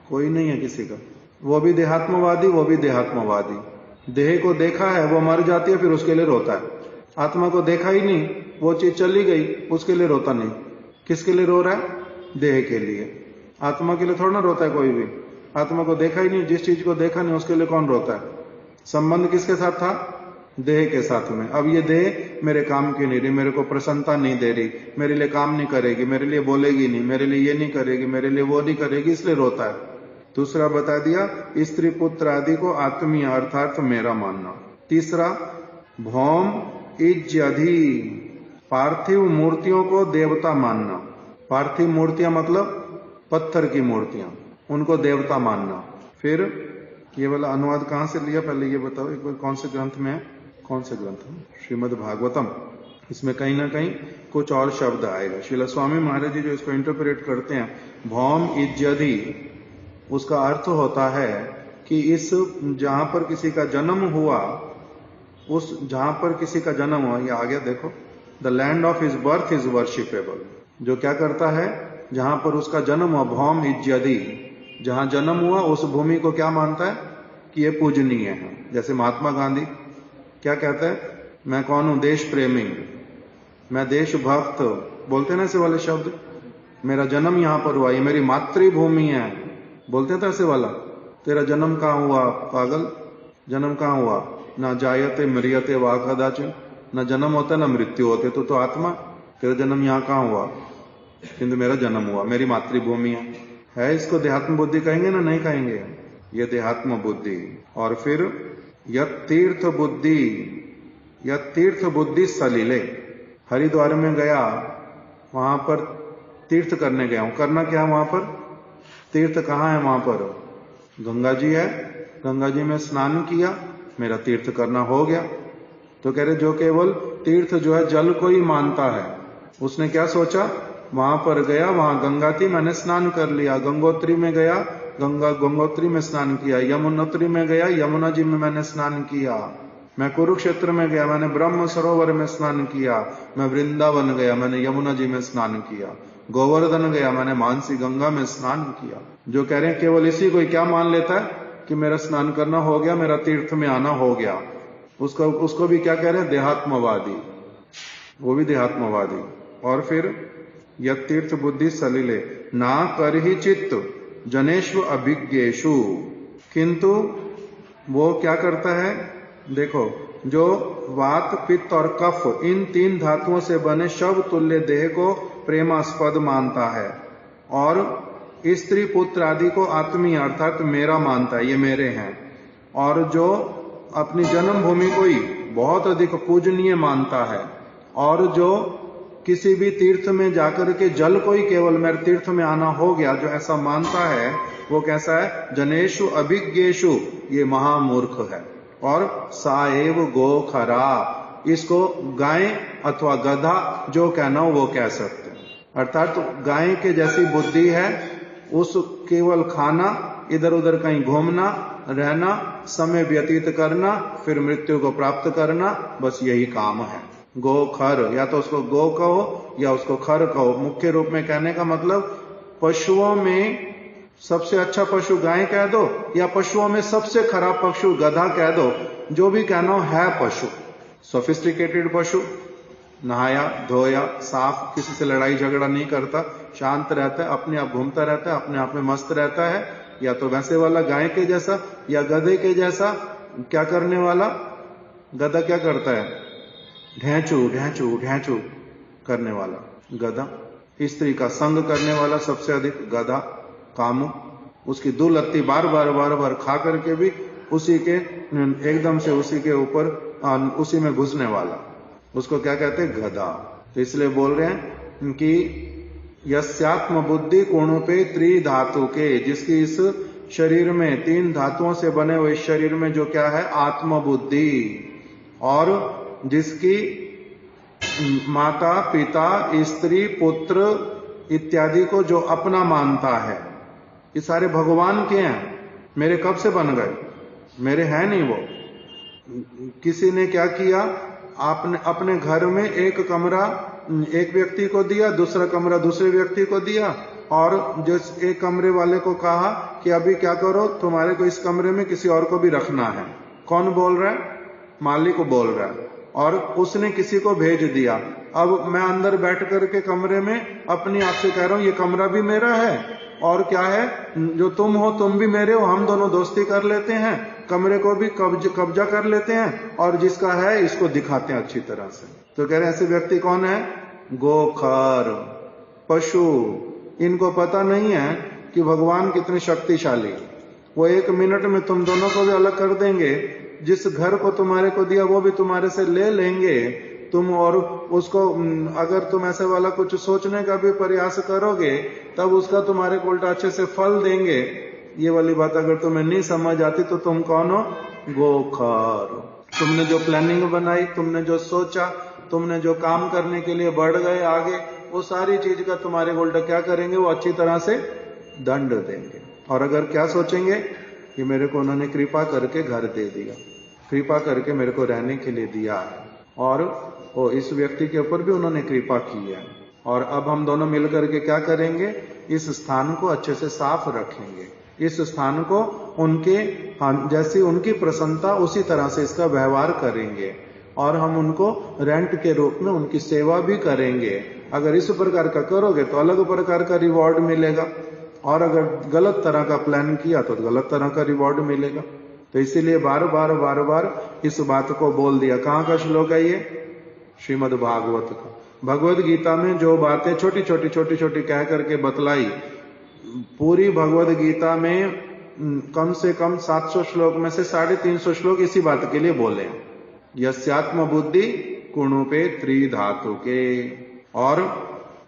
कोई नहीं है किसी का। वो भी देहात्मवादी, वो भी देहात्मवादी। देह को देखा है वो मर जाती है, फिर उसके लिए रोता है। आत्मा को देखा ही नहीं, वो चीज चली गई, उसके लिए रोता नहीं। किसके लिए रो रहा है? देह के लिए। आत्मा के लिए थोड़ा ना रोता है कोई भी। आत्मा को देखा ही नहीं, जिस चीज को देखा नहीं उसके लिए कौन रोता है? संबंध किसके साथ था? देह के साथ में। अब ये देह मेरे काम की नहीं रही, मेरे को प्रसन्नता नहीं दे रही, मेरे लिए काम नहीं करेगी, मेरे लिए बोलेगी नहीं, मेरे लिए ये नहीं करेगी, मेरे लिए वो नहीं करेगी, इसलिए रोता है। दूसरा बता दिया स्त्री पुत्र आदि को आत्मीय अर्थात मेरा मानना। तीसरा भौम इज्यधि, पार्थिव मूर्तियों को देवता मानना। पार्थिव मूर्तियां मतलब पत्थर की मूर्तियां, उनको देवता मानना। फिर ये वाला अनुवाद कहां से लिया पहले ये बताओ एक बार, कौन से ग्रंथ में है? कौन से ग्रंथ में? श्रीमद् भागवतम। इसमें कहीं ना कहीं कुछ और शब्द आएगा। श्रील स्वामी महाराज जी जो इसको इंटरप्रेट करते हैं, भौम इज्यधि, उसका अर्थ होता है कि इस जहां पर किसी का जन्म हुआ, उस जहां पर किसी का जन्म हुआ, ये आ गया देखो, the land of his birth is worshipable. जो क्या करता है? जहां पर उसका जन्म हुआ, भौम इज्यधि, जहां जन्म हुआ उस भूमि को क्या मानता है? कि ये पूजनीय है। जैसे महात्मा गांधी क्या कहता है? मैं कौन हूं? देश प्रेमी, मैं देशभक्त, बोलते ना ऐसे वाले शब्द। मेरा जन्म यहां पर हुआ, ये मेरी मातृभूमि है, बोलते थे ऐसे वाला। तेरा जन्म कहां हुआ पागल? जन्म कहां हुआ? ना जायते मरियते वा कदाचिन, ना जन्म होता ना मृत्यु होते। तो आत्मा, तेरा जन्म यहां कहां हुआ? किंतु मेरा जन्म हुआ, मेरी मातृभूमि है। इसको देहात्म बुद्धि कहेंगे ना? नहीं कहेंगे, ये देहात्म बुद्धि। और फिर यत तीर्थ बुद्धि, या तीर्थ बुद्धि सलीले। हरिद्वार में गया, वहां पर तीर्थ करने गया हूं। करना क्या है वहां पर? तीर्थ कहाँ है वहां पर? गंगा जी है, गंगा जी में स्नान किया, मेरा तीर्थ करना हो गया। तो कह रहे जो केवल तीर्थ जो है जल को ही मानता है, उसने क्या सोचा, वहां पर गया, वहां गंगा थी, मैंने स्नान कर लिया। गंगोत्री में गया, गंगोत्री में स्नान किया। यमुनोत्री में गया, यमुना जी में मैंने स्नान किया। मैं कुरुक्षेत्र में गया, मैंने ब्रह्म सरोवर में स्नान किया। मैं वृंदावन गया, मैंने यमुना जी में स्नान किया। गोवर्धन गया, मैंने मानसी गंगा में स्नान किया। जो कह रहे हैं केवल इसी को क्या मान लेता है कि मेरा स्नान करना हो गया, मेरा तीर्थ में आना हो गया, उसको भी क्या कह रहे हैं? देहात्मवादी। वो भी देहात्मवादी। और फिर यत तीर्थ बुद्धि सलिले ना कर ही चित्त जनेश्व अभिज्ञेशु। किंतु वो क्या करता है? देखो, जो वात, पित्त और कफ, इन 3 धातुओं से बने शव तुल्य देह को प्रेमास्पद मानता है और स्त्री पुत्र आदि को आत्मीय अर्थात मेरा मानता है, ये मेरे हैं। और जो अपनी जन्मभूमि को ही बहुत अधिक पूजनीय मानता है और जो किसी भी तीर्थ में जाकर के जल को ही केवल मेरे तीर्थ में आना हो गया, जो ऐसा मानता है, वो कैसा है? जनेशु अभिज्ञेशु, ये महामूर्ख है। और साएव गो खरा, इसको गाय अथवा गधा जो कहना हो वो कह सकते हैं। अर्थात गाय के जैसी बुद्धि है, उस केवल खाना, इधर उधर कहीं घूमना, रहना, समय व्यतीत करना, फिर मृत्यु को प्राप्त करना, बस यही काम है। गो खर, या तो उसको गो कहो या उसको खर कहो। मुख्य रूप में कहने का मतलब पशुओं में सबसे अच्छा पशु गाय कह दो या पशुओं में सबसे खराब पशु गधा कह दो, जो भी कहना है पशु। सोफिस्टिकेटेड पशु, नहाया धोया साफ, किसी से लड़ाई झगड़ा नहीं करता, शांत रहता है, अपने आप घूमता रहता है, अपने आप में मस्त रहता है। या तो वैसे वाला गाय के जैसा या गधे के जैसा। क्या करने वाला? गधा क्या करता है? ढेंचू ढेंचू ढेंचू करने वाला गधा। स्त्री का संग करने वाला सबसे अधिक गधा, कामु। उसकी दुलत्ती बार बार बार बार खा करके भी उसी के एकदम से उसी के ऊपर उसी में घुसने वाला, उसको क्या कहते हैं? गधा। तो इसलिए बोल रहे हैं कि यस्यात्म बुद्धि कोणोपे त्रिधातु के, जिसकी इस शरीर में 3 धातुओं से बने हुए शरीर में जो क्या है? आत्म बुद्धि। और जिसकी माता पिता स्त्री पुत्र इत्यादि को जो अपना मानता है, ये सारे भगवान के हैं, मेरे कब से बन गए? मेरे हैं नहीं वो। किसी ने क्या किया? आपने अपने घर में एक कमरा एक व्यक्ति को दिया, दूसरा कमरा दूसरे व्यक्ति को दिया, और जिस एक कमरे वाले को कहा कि अभी क्या करो, तुम्हारे को इस कमरे में किसी और को भी रखना है। कौन बोल रहा है? मालिक को बोल रहा है। और उसने किसी को भेज दिया। अब मैं अंदर बैठ करके कमरे में अपनी आप से कह रहा हूं ये कमरा भी मेरा है, और क्या है, जो तुम हो तुम भी मेरे हो, हम दोनों दोस्ती कर लेते हैं, कमरे को भी कब्जा कर लेते हैं, और जिसका है इसको दिखाते हैं अच्छी तरह से। तो कह रहे ऐसे व्यक्ति कौन है? गोखर, पशु। इनको पता नहीं है कि भगवान कितने शक्तिशाली। वो 1 मिनट में तुम दोनों को भी अलग कर देंगे। जिस घर को तुम्हारे को दिया वो भी तुम्हारे से ले लेंगे तुम, और उसको अगर तुम ऐसे वाला कुछ सोचने का भी प्रयास करोगे तब उसका तुम्हारे को उल्टा अच्छे से फल देंगे। ये वाली बात अगर तुम्हें नहीं समझ आती तो तुम कौन हो? गोखर। तुमने जो प्लानिंग बनाई, तुमने जो सोचा, तुमने जो काम करने के लिए बढ़ गए आगे, वो सारी चीज का तुम्हारे को उल्टा क्या करेंगे? वो अच्छी तरह से दंड देंगे। और अगर क्या सोचेंगे कि मेरे को उन्होंने कृपा करके घर दे दिया, कृपा करके मेरे को रहने के लिए दिया है, और वो इस व्यक्ति के ऊपर भी उन्होंने कृपा की है, और अब हम दोनों मिलकर के क्या करेंगे? इस स्थान को अच्छे से साफ रखेंगे, इस स्थान को उनके जैसी उनकी प्रसन्नता उसी तरह से इसका व्यवहार करेंगे, और हम उनको रेंट के रूप में उनकी सेवा भी करेंगे। अगर इस प्रकार का करोगे तो अलग प्रकार का रिवॉर्ड मिलेगा, और अगर गलत तरह का प्लान किया तो गलत तरह का रिवॉर्ड मिलेगा। तो इसीलिए बार बार इस बात को बोल दिया। कहाँ का श्लोक है ये? श्रीमद् भागवत का। भगवद गीता में जो बातें छोटी छोटी कह करके बतलाई, पूरी भगवद गीता में कम से कम 700 श्लोक में से 350 श्लोक इसी बात के लिए बोले। यस्यात्म बुद्धि कुणुपे त्रिधातु के। और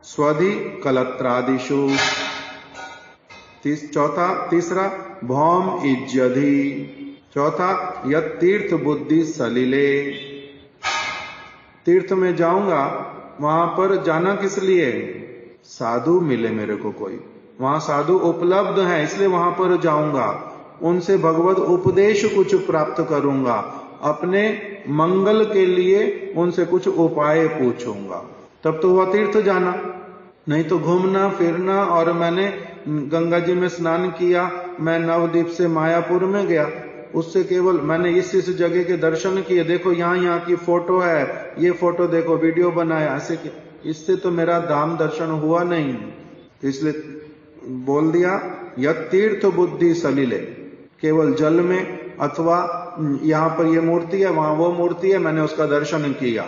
स्वधि कलत्रादिशु। तीसरा भौम इज्जधि। चौथा यत तीर्थ बुद्धि सलिले। तीर्थ में जाऊंगा, वहां पर जाना किस लिए? साधु मिले मेरे को कोई, वहां साधु उपलब्ध है इसलिए वहां पर जाऊंगा, उनसे भगवत उपदेश कुछ प्राप्त करूंगा, अपने मंगल के लिए उनसे कुछ उपाय पूछूंगा, तब तो हुआ तीर्थ जाना। नहीं तो घूमना फिरना, और मैंने गंगा जी में स्नान किया, मैं नवद्वीप से मायापुर में गया, उससे केवल मैंने इस जगह के दर्शन किए, देखो यहाँ की फोटो है, ये फोटो देखो, वीडियो बनाया, ऐसे इससे तो मेरा धाम दर्शन हुआ नहीं। इसलिए बोल दिया यत तीर्थ बुद्धि सलिले, केवल जल में अथवा यहाँ पर ये मूर्ति है, वहां वो मूर्ति है, मैंने उसका दर्शन किया,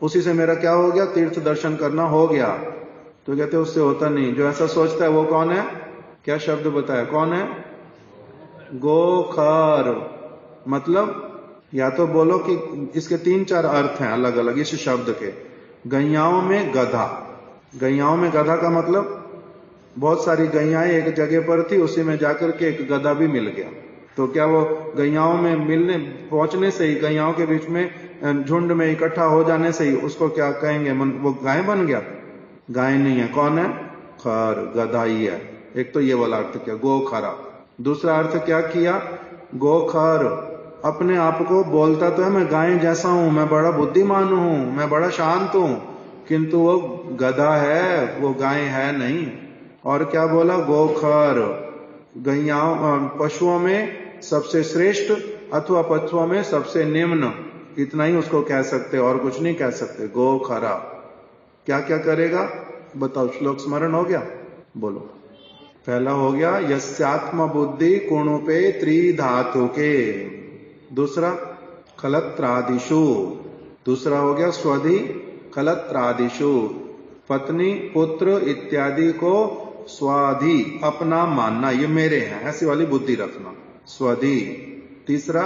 उसी से मेरा क्या हो गया? तीर्थ दर्शन करना हो गया। तो कहते उससे होता नहीं। जो ऐसा सोचता है वो कौन है? क्या शब्द बताया? कौन है? गोखर। मतलब या तो बोलो कि इसके 3-4 अर्थ हैं अलग अलग इस शब्द के। गैयाओं में गधा। गैयाओं में गधा का मतलब बहुत सारी गैयाएं एक जगह पर थी, उसी में जाकर के एक गधा भी मिल गया। तो क्या वो गैयाओं में मिलने पहुंचने से ही, गैयाओं के बीच में झुंड में इकट्ठा हो जाने से ही उसको क्या कहेंगे? वो गाय बन गया? गाय नहीं है। कौन है? खर, गधा ही है। एक तो ये वाला अर्थ किया, गोखरा। दूसरा अर्थ क्या किया? गोखर अपने आप को बोलता तो है मैं गाय जैसा हूं, मैं बड़ा बुद्धिमान हूं, मैं बड़ा शांत हूं, किंतु वो गधा है, वो गाय है नहीं। और क्या बोला? गोखर, गैयाओं पशुओं में सबसे श्रेष्ठ अथवा पशुओं में सबसे निम्न, इतना ही उसको कह सकते और कुछ नहीं कह सकते। गोखरा। क्या क्या करेगा बताओ? श्लोक स्मरण हो गया? बोलो। पहला हो गया यस्यात्म बुद्धि कुणुपे त्रिधातु के। दूसरा कलत्रादिशु। दूसरा हो गया स्वधि कलत्रादिशु, पत्नी पुत्र इत्यादि को स्वाधि अपना मानना, ये मेरे हैं, ऐसी वाली बुद्धि रखना, स्वधि। तीसरा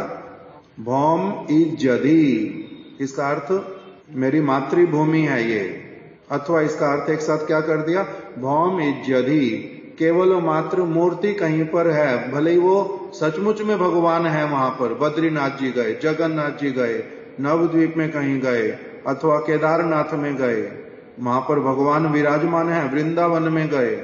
भौम इज्जधि, इसका अर्थ मेरी मातृभूमि है ये, अथवा इसका अर्थ एक साथ क्या कर दिया? भौम इज्जधि, केवल मात्र मूर्ति कहीं पर है, भले ही वो सचमुच में भगवान है, वहां पर बद्रीनाथ जी गए, जगन्नाथ जी गए, नवद्वीप में कहीं गए, अथवा केदारनाथ में गए, वहां पर भगवान विराजमान है, वृंदावन में गए,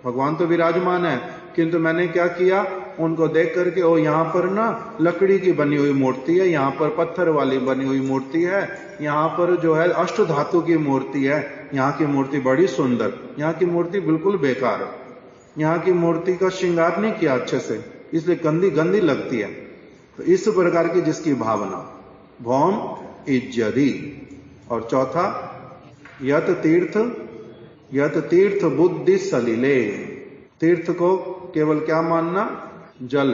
भगवान तो विराजमान है, किंतु मैंने क्या किया? उनको देख करके ओ यहाँ पर ना लकड़ी की बनी हुई मूर्ति है, यहाँ पर पत्थर वाली बनी हुई मूर्ति है, यहाँ पर जो है अष्ट धातु की मूर्ति है, यहाँ की मूर्ति बड़ी सुंदर, यहाँ की मूर्ति बिल्कुल बेकार है, यहाँ की मूर्ति का श्रृंगार नहीं किया अच्छे से, इसलिए गंदी गंदी लगती है। तो इस प्रकार की जिसकी भावना, भौम इज्जधि। और चौथा यत तीर्थ बुद्धि सलिले, तीर्थ को केवल क्या मानना? जल,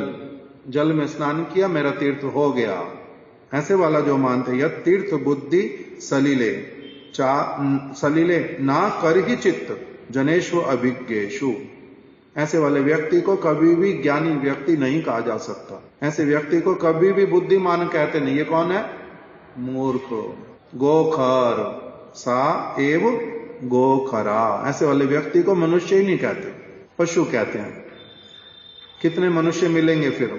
जल में स्नान किया मेरा तीर्थ हो गया, ऐसे वाला जो मानते यत तीर्थ बुद्धि सलिले। सलिले ना कर ही चित्त जनेशु अभिज्ञेशु, ऐसे वाले व्यक्ति को कभी भी ज्ञानी व्यक्ति नहीं कहा जा सकता, ऐसे व्यक्ति को कभी भी बुद्धिमान कहते नहीं। ये कौन है? मूर्ख, गोखर, सा एव गोखरा, ऐसे वाले व्यक्ति को मनुष्य ही नहीं कहते, पशु कहते हैं। कितने मनुष्य मिलेंगे फिर?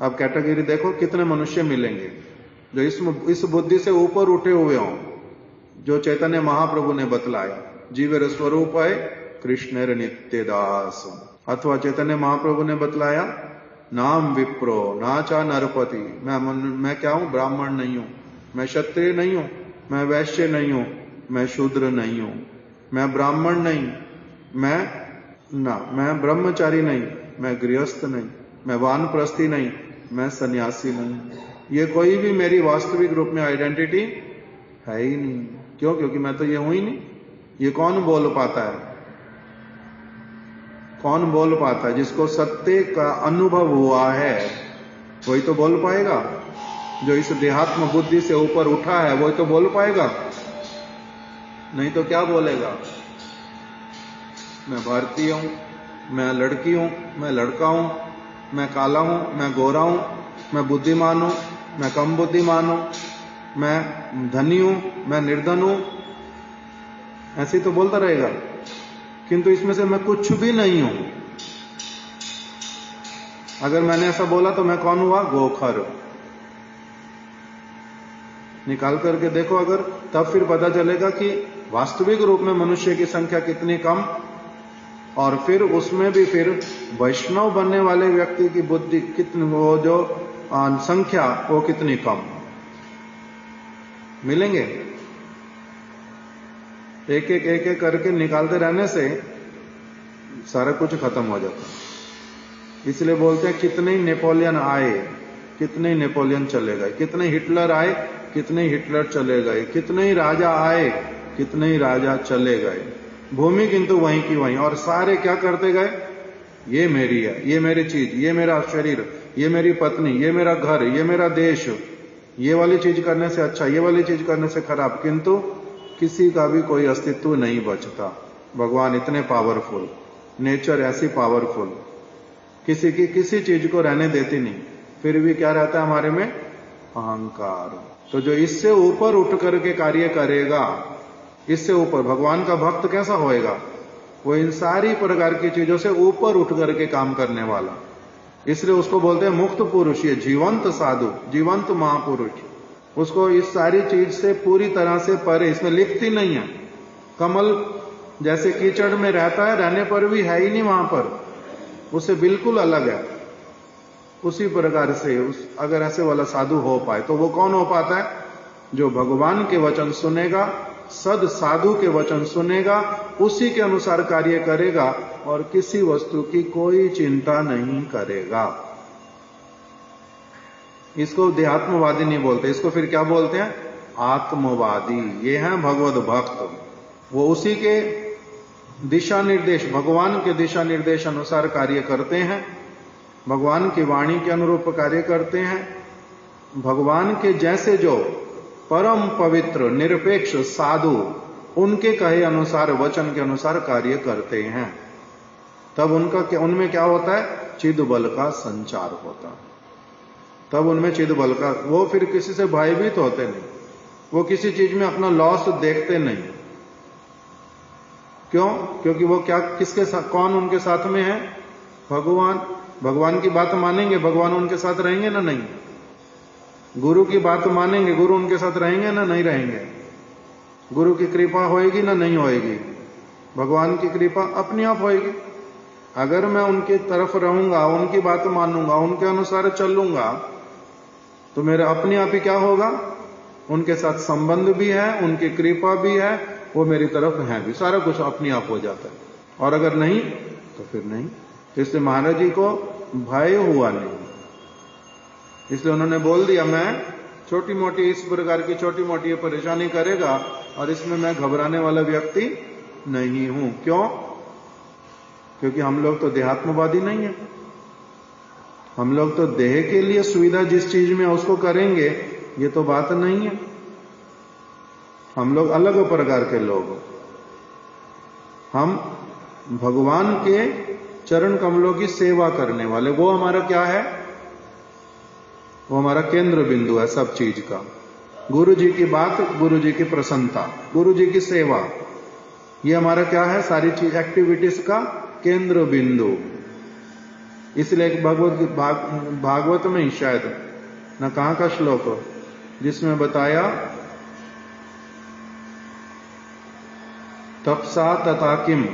अब कैटेगरी देखो, कितने मनुष्य मिलेंगे जो इस बुद्धि से ऊपर उठे हुए हों, जो चैतन्य महाप्रभु ने बतलाया, जीवेर स्वरूप है कृष्णेर नित्य दास, अथवा चैतन्य महाप्रभु ने बतलाया नाम विप्रो नाचा नरपति, मैं क्या हूं? ब्राह्मण नहीं हूं, मैं क्षत्रिय नहीं हूं, मैं वैश्य नहीं हूं, मैं शूद्र नहीं हूं, मैं ब्राह्मण नहीं, मैं ब्रह्मचारी नहीं, मैं गृहस्थ नहीं, मैं वानप्रस्थी नहीं, मैं सन्यासी नहीं। ये कोई भी मेरी वास्तविक रूप में आइडेंटिटी है ही नहीं। क्यों? क्योंकि मैं तो ये हूं ही नहीं। ये कौन बोल पाता है? कौन बोल पाता है? जिसको सत्य का अनुभव हुआ है वही तो बोल पाएगा। जो इस देहात्म बुद्धि से ऊपर उठा है वही तो बोल पाएगा, नहीं तो क्या बोलेगा? मैं भारतीय हूं, मैं लड़की हूं, मैं लड़का हूं, मैं काला हूं, मैं गोरा हूं, मैं बुद्धिमान हूं, मैं कम बुद्धिमान हूं, मैं धनी हूं, मैं निर्धन हूं, ऐसे तो बोलता रहेगा, किंतु इसमें से मैं कुछ भी नहीं हूं। अगर मैंने ऐसा बोला तो मैं कौन हुआ? गोखर। निकाल करके देखो अगर, तब फिर पता चलेगा कि वास्तविक रूप में मनुष्य की संख्या कितनी कम, और फिर उसमें भी फिर वैष्णव बनने वाले व्यक्ति की बुद्धि कितनी, वो जो संख्या वो कितनी कम। मिलेंगे एक एक करके निकालते रहने से सारा कुछ खत्म हो जाता। इसलिए बोलते हैं कितने ही नेपोलियन आए, कितने ही नेपोलियन चले गए, कितने हिटलर आए, कितने ही हिटलर चले गए, कितने ही राजा आए, कितने ही राजा चले गए, भूमि किंतु वहीं की वहीं। और सारे क्या करते गए? ये मेरी है, ये मेरी चीज, ये मेरा शरीर, ये मेरी पत्नी, ये मेरा घर, ये मेरा देश, ये वाली चीज करने से अच्छा, ये वाली चीज करने से खराब, किंतु किसी का भी कोई अस्तित्व नहीं बचता। भगवान इतने पावरफुल, नेचर ऐसी पावरफुल, किसी की किसी चीज को रहने देती नहीं, फिर भी क्या रहता है हमारे में? अहंकार। तो जो इससे ऊपर उठ करके कार्य करेगा, इससे ऊपर भगवान का भक्त कैसा होएगा? वो इन सारी प्रकार की चीजों से ऊपर उठ करके काम करने वाला। इसलिए उसको बोलते हैं मुक्त पुरुष, ये जीवंत साधु, जीवंत महापुरुष। उसको इस सारी चीज से पूरी तरह से परे, इसमें लिप्त ही नहीं है। कमल जैसे कीचड़ में रहता है, रहने पर भी है ही नहीं वहां पर, उससे बिल्कुल अलग है। उसी प्रकार से अगर ऐसे वाला साधु हो पाए तो वो कौन हो पाता है? जो भगवान के वचन सुनेगा, सद साधु के वचन सुनेगा, उसी के अनुसार कार्य करेगा और किसी वस्तु की कोई चिंता नहीं करेगा। इसको देहात्मवादी नहीं बोलते, इसको फिर क्या बोलते हैं? आत्मवादी। ये हैं भगवत भक्त। वो उसी के दिशा निर्देश, भगवान के दिशा निर्देश अनुसार कार्य करते हैं, भगवान की वाणी के अनुरूप कार्य करते हैं, भगवान के जैसे जो परम पवित्र निरपेक्ष साधु, उनके कहे अनुसार, वचन के अनुसार कार्य करते हैं। तब उनमें क्या होता है? चिद बल का संचार होता है। तब उनमें चिद बल का, वो फिर किसी से भयभीत होते नहीं, वो किसी चीज में अपना लॉस देखते नहीं। क्यों? क्योंकि वो क्या, किसके साथ, कौन उनके साथ में है? भगवान। भगवान की बात मानेंगे, भगवान उनके साथ रहेंगे ना नहीं? गुरु की बात मानेंगे, गुरु उनके साथ रहेंगे ना नहीं रहेंगे? गुरु की कृपा होएगी ना नहीं होएगी? भगवान की कृपा अपने आप होएगी। अगर मैं उनकी तरफ रहूंगा, उनकी बात मानूंगा, उनके अनुसार चलूंगा, तो मेरा अपने आप ही क्या होगा? उनके साथ संबंध भी है, उनकी कृपा भी है, वो मेरी तरफ है भी, सारा कुछ अपने आप हो जाता है। और अगर नहीं तो फिर नहीं। इसलिए महाराज जी को भय हुआ नहीं, इसलिए उन्होंने बोल दिया मैं छोटी मोटी, इस प्रकार की छोटी मोटी परेशानी करेगा और इसमें मैं घबराने वाला व्यक्ति नहीं हूं। क्यों? क्योंकि हम लोग तो देहात्मवादी नहीं है। हम लोग तो देह के लिए सुविधा जिस चीज में उसको करेंगे, ये तो बात नहीं है। हम लोग अलग प्रकार के लोग, हम भगवान के चरण कमलों की सेवा करने वाले, वो हमारा क्या है? वो हमारा केंद्र बिंदु है सब चीज का। गुरु जी की बात, गुरु जी की प्रसन्नता, गुरु जी की सेवा, ये हमारा क्या है? सारी चीज एक्टिविटीज का केंद्र बिंदु। इसलिए एक भागवत में ही शायद न कहां का श्लोक जिसमें बताया, तपसा तथा किम,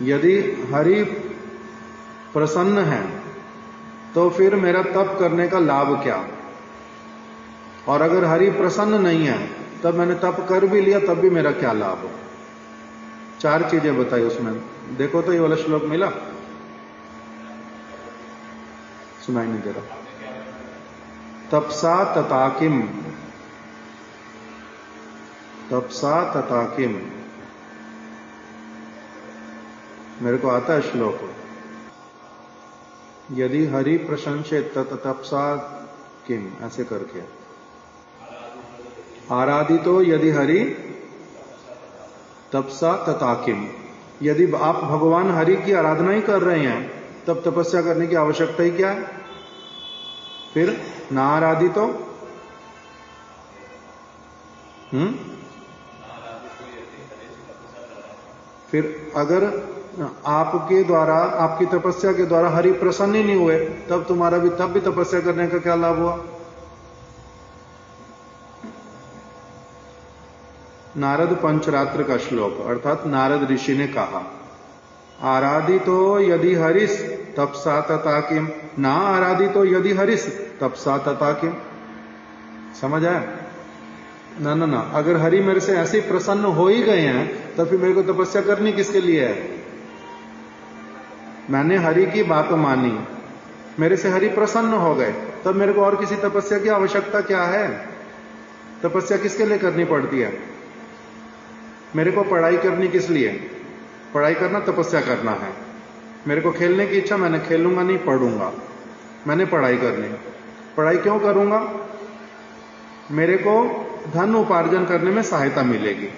यदि हरि प्रसन्न है तो फिर मेरा तप करने का लाभ क्या? और अगर हरि प्रसन्न नहीं है तब मैंने तप कर भी लिया तब भी मेरा क्या लाभ? चार चीजें बताई उसमें। देखो तो ये वाला श्लोक मिला? सुनाई नहीं दे रहा। तपसा तथा किम, तपसा तथा किम, मेरे को आता है श्लोक, यदि हरि प्रशंसित तपसा किम, ऐसे करके, आराधितो यदि हरि तपसा तथा किम। यदि आप भगवान हरि की आराधना ही कर रहे हैं तब तपस्या करने की आवश्यकता ही क्या है? फिर ना आराधितो, फिर अगर आपके द्वारा, आपकी तपस्या के द्वारा हरि प्रसन्न ही नहीं हुए, तब तुम्हारा भी तब भी तपस्या करने का क्या लाभ हुआ? नारद पंचरात्र का श्लोक, अर्थात नारद ऋषि ने कहा, आराधितो यदि हरिस तपसा तथा किम, ना आराधितो यदि हरिस तपसा तथा किम। समझ आया? ना ना ना, अगर हरि मेरे से ऐसे प्रसन्न हो ही गए हैं तो फिर मेरे को तपस्या करनी किसके लिए है? मैंने हरि की बात मानी, मेरे से हरि प्रसन्न हो गए, तब मेरे को और किसी तपस्या की आवश्यकता क्या है? तपस्या किसके लिए करनी पड़ती है? मेरे को पढ़ाई करनी किस लिए? पढ़ाई करना तपस्या करना है। मेरे को खेलने की इच्छा, मैंने खेलूंगा नहीं, पढ़ूंगा। मैंने पढ़ाई करनी। पढ़ाई क्यों करूंगा? मेरे को धन उपार्जन करने में सहायता मिलेगी,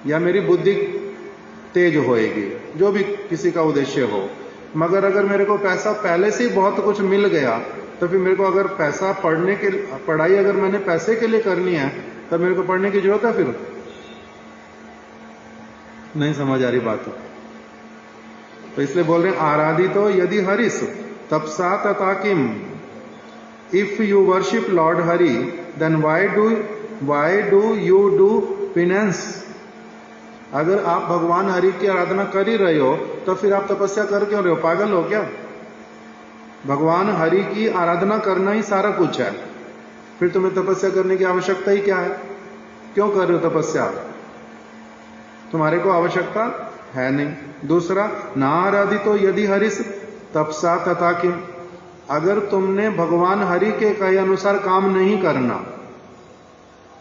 या मेरी बुद्धि तेज होएगी, जो भी किसी का उद्देश्य हो। मगर अगर मेरे को पैसा पहले से ही बहुत कुछ मिल गया, तो फिर मेरे को अगर पैसा पढ़ाई अगर मैंने पैसे के लिए करनी है, तब मेरे को पढ़ने की जरूरत है? फिर नहीं समझ आ रही बात। तो इसलिए बोल रहे हैं, आराधितो यदि हरिस तपसा तथा किम। If you worship lord Hari, then why do you do penance. अगर आप भगवान हरि की आराधना कर ही रहे हो, तो फिर आप तपस्या कर क्यों रहे हो? पागल हो क्या? भगवान हरि की आराधना करना ही सारा कुछ है, फिर तुम्हें तपस्या करने की आवश्यकता ही क्या है? क्यों कर रहे हो तपस्या? तुम्हारे को आवश्यकता है नहीं। दूसरा, ना आराधितो यदि हरिस तपसा तथा किम। अगर तुमने भगवान हरि के कहे अनुसार काम नहीं करना,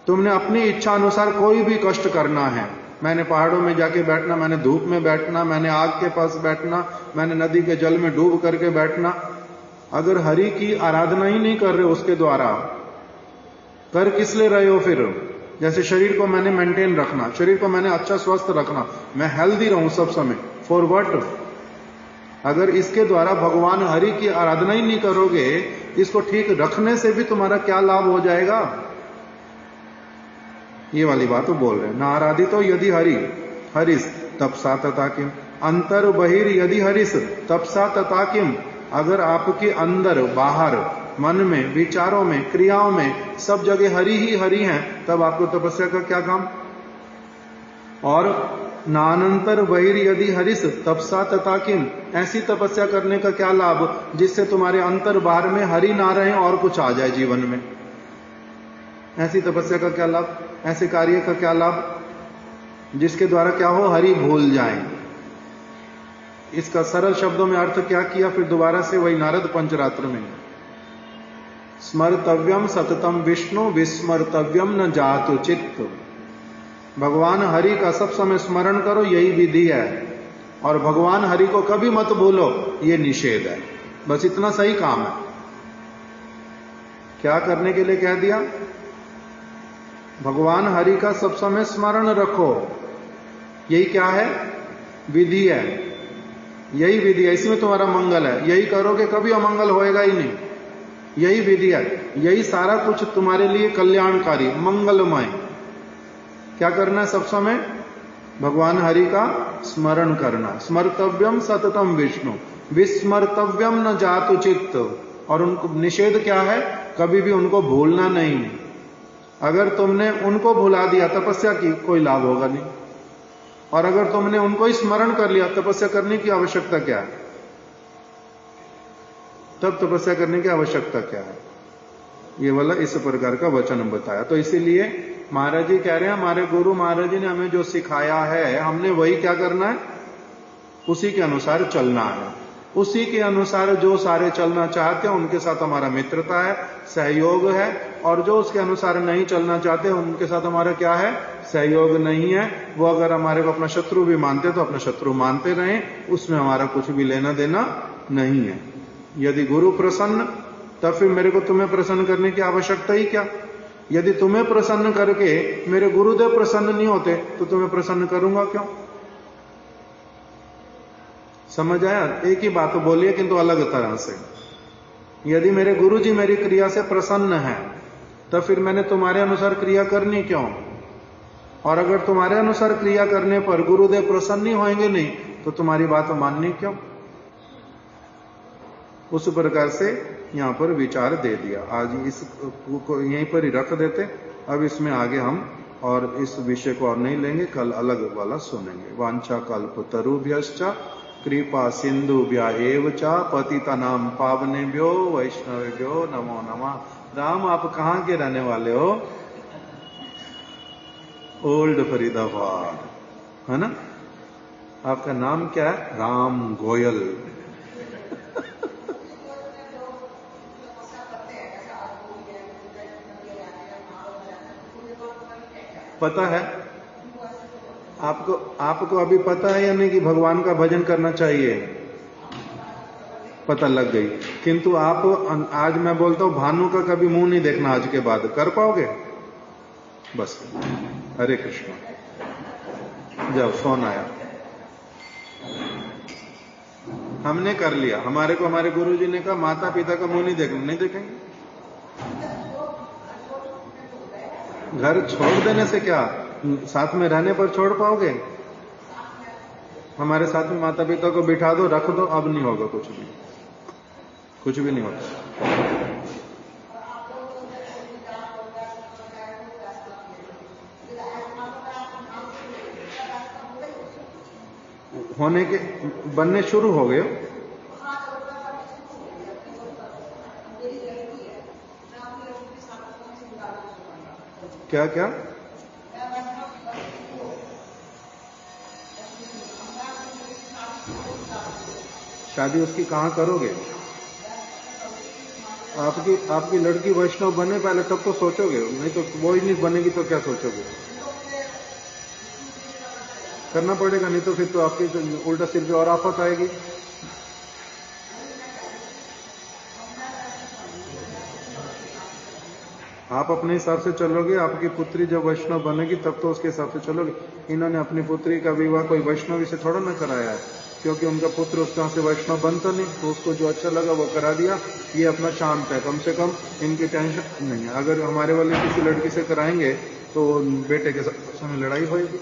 तुमने अपनी इच्छा अनुसार कोई भी कष्ट करना है, मैंने पहाड़ों में जाके बैठना, मैंने धूप में बैठना, मैंने आग के पास बैठना, मैंने नदी के जल में डूब करके बैठना, अगर हरि की आराधना ही नहीं कर रहे हो उसके द्वारा, कर किस लिए रहे हो फिर? जैसे शरीर को मैंने मेंटेन रखना, शरीर को मैंने अच्छा स्वस्थ रखना, मैं हेल्दी रहूं सब समय, फॉर व्हाट? अगर इसके द्वारा भगवान हरि की आराधना ही नहीं करोगे, इसको ठीक रखने से भी तुम्हारा क्या लाभ हो जाएगा? ये वाली बात वो बोल रहे हैं। ना आराधितो यदि हरिस तपसा तथा किम। अंतर बहिर यदि हरिस तपसा तथा किम। अगर आपके अंदर बाहर, मन में, विचारों में, क्रियाओं में सब जगह हरि ही हरि हैं, तब आपको तपस्या का क्या काम? और नानंतर बहिर यदि हरिस तपसा तथा किम। ऐसी तपस्या करने का क्या लाभ जिससे तुम्हारे अंतर बाहर में हरि ना रहे और कुछ आ जाए जीवन में? ऐसी तपस्या का क्या लाभ? ऐसे कार्य का क्या लाभ जिसके द्वारा क्या हो? हरि भूल जाए। इसका सरल शब्दों में अर्थ क्या किया? फिर दोबारा से वही नारद पंचरात्र में, स्मर्तव्यम सततम विष्णु विस्मर्तव्यम न जातु चित्त। भगवान हरि का सब समय स्मरण करो, यही विधि है, और भगवान हरि को कभी मत भूलो, ये निषेध है। बस इतना सही काम है। क्या करने के लिए कह दिया? भगवान हरि का सब समय स्मरण रखो, यही क्या है? विधि है। यही विधि है, इसमें तुम्हारा मंगल है। यही करोगे कभी अमंगल होएगा ही नहीं। यही विधि है, यही सारा कुछ तुम्हारे लिए कल्याणकारी, मंगलमय। क्या करना है सब समय? भगवान हरि का स्मरण करना। स्मर्तव्यम सततम विष्णु विस्मर्तव्यम न जातु चित्त। और उनको निषेध क्या है? कभी भी उनको भूलना नहीं। अगर तुमने उनको भुला दिया, तपस्या की कोई लाभ होगा नहीं। और अगर तुमने उनको ही स्मरण कर लिया, तपस्या करने की आवश्यकता क्या है? तब तपस्या करने की आवश्यकता क्या है? ये वाला इस प्रकार का वचन बताया। तो इसीलिए महाराज जी कह रहे हैं, हमारे गुरु महाराज जी ने हमें जो सिखाया है, हमने वही क्या करना है? उसी के अनुसार चलना है। उसी के अनुसार जो सारे चलना चाहते हैं उनके साथ हमारा मित्रता है, सहयोग है, और जो उसके अनुसार नहीं चलना चाहते उनके साथ हमारा क्या है? सहयोग नहीं है। वो अगर हमारे को अपना शत्रु भी मानते तो अपना शत्रु मानते रहें, उसमें हमारा कुछ भी लेना देना नहीं है। यदि गुरु प्रसन्न, तब फिर मेरे को तुम्हें प्रसन्न करने की आवश्यकता ही क्या? यदि तुम्हें प्रसन्न करके मेरे गुरुदेव प्रसन्न नहीं होते तो तुम्हें प्रसन्न करूंगा क्यों? समझ आया? एक ही बात बोलिए किंतु अलग तरह से। यदि मेरे गुरु जी मेरी क्रिया से प्रसन्न है, तब फिर मैंने तुम्हारे अनुसार क्रिया करनी क्यों? और अगर तुम्हारे अनुसार क्रिया करने पर गुरुदेव प्रसन्न नहीं होंगे नहीं, तो तुम्हारी बात माननी क्यों? उस प्रकार से यहां पर विचार दे दिया। आज इस को यहीं पर ही रख देते, अब इसमें आगे हम और इस विषय को और नहीं लेंगे, कल अलग वाला सुनेंगे। वांछा कल्पतरुभ्यश्च कृपा सिंधुभ्य एव च पतितानां पावनेभ्यो वैष्णवेभ्यो नमो नमः। राम, आप कहाँ के रहने वाले हो? ओल्ड फरीदाबाद, है ना? आपका नाम क्या है? राम गोयल। पता है आपको अभी पता है या नहीं कि भगवान का भजन करना चाहिए? पता लग गई। किंतु आप, आज मैं बोलता हूं भानु का कभी मुंह नहीं देखना आज के बाद, कर पाओगे? बस, हरे कृष्ण। जाओ, फोन आया, हमने कर लिया। हमारे को हमारे गुरुजी ने कहा माता पिता का मुंह नहीं देखना, नहीं देखेंगे। घर छोड़ देने से क्या, साथ में रहने पर छोड़ पाओगे? हमारे साथ में माता पिता को बिठा दो, रख दो, अब नहीं होगा कुछ भी, कुछ भी नहीं होगा। होने के बनने शुरू हो गए। क्या क्या? शादी उसकी कहाँ करोगे? आपकी लड़की वैष्णव बने पहले, तब तो सोचोगे, नहीं तो वो ही नहीं बनेगी तो क्या सोचोगे? करना पड़ेगा, नहीं तो फिर तो आपके उल्टा सिर पे और आफत आएगी। आप अपने हिसाब से चलोगे, आपकी पुत्री जब वैष्णव बनेगी तब तो उसके हिसाब से चलोगे। इन्होंने अपनी पुत्री का विवाह कोई वैष्णवी से थोड़ा ना कराया है, क्योंकि उनका पुत्र उस तरह से वैष्णव बनता नहीं, तो उसको जो अच्छा लगा वो करा दिया। ये अपना शांत है, कम से कम इनकी टेंशन नहीं है। अगर हमारे वाले किसी लड़की से कराएंगे तो बेटे के साथ में लड़ाई होगी।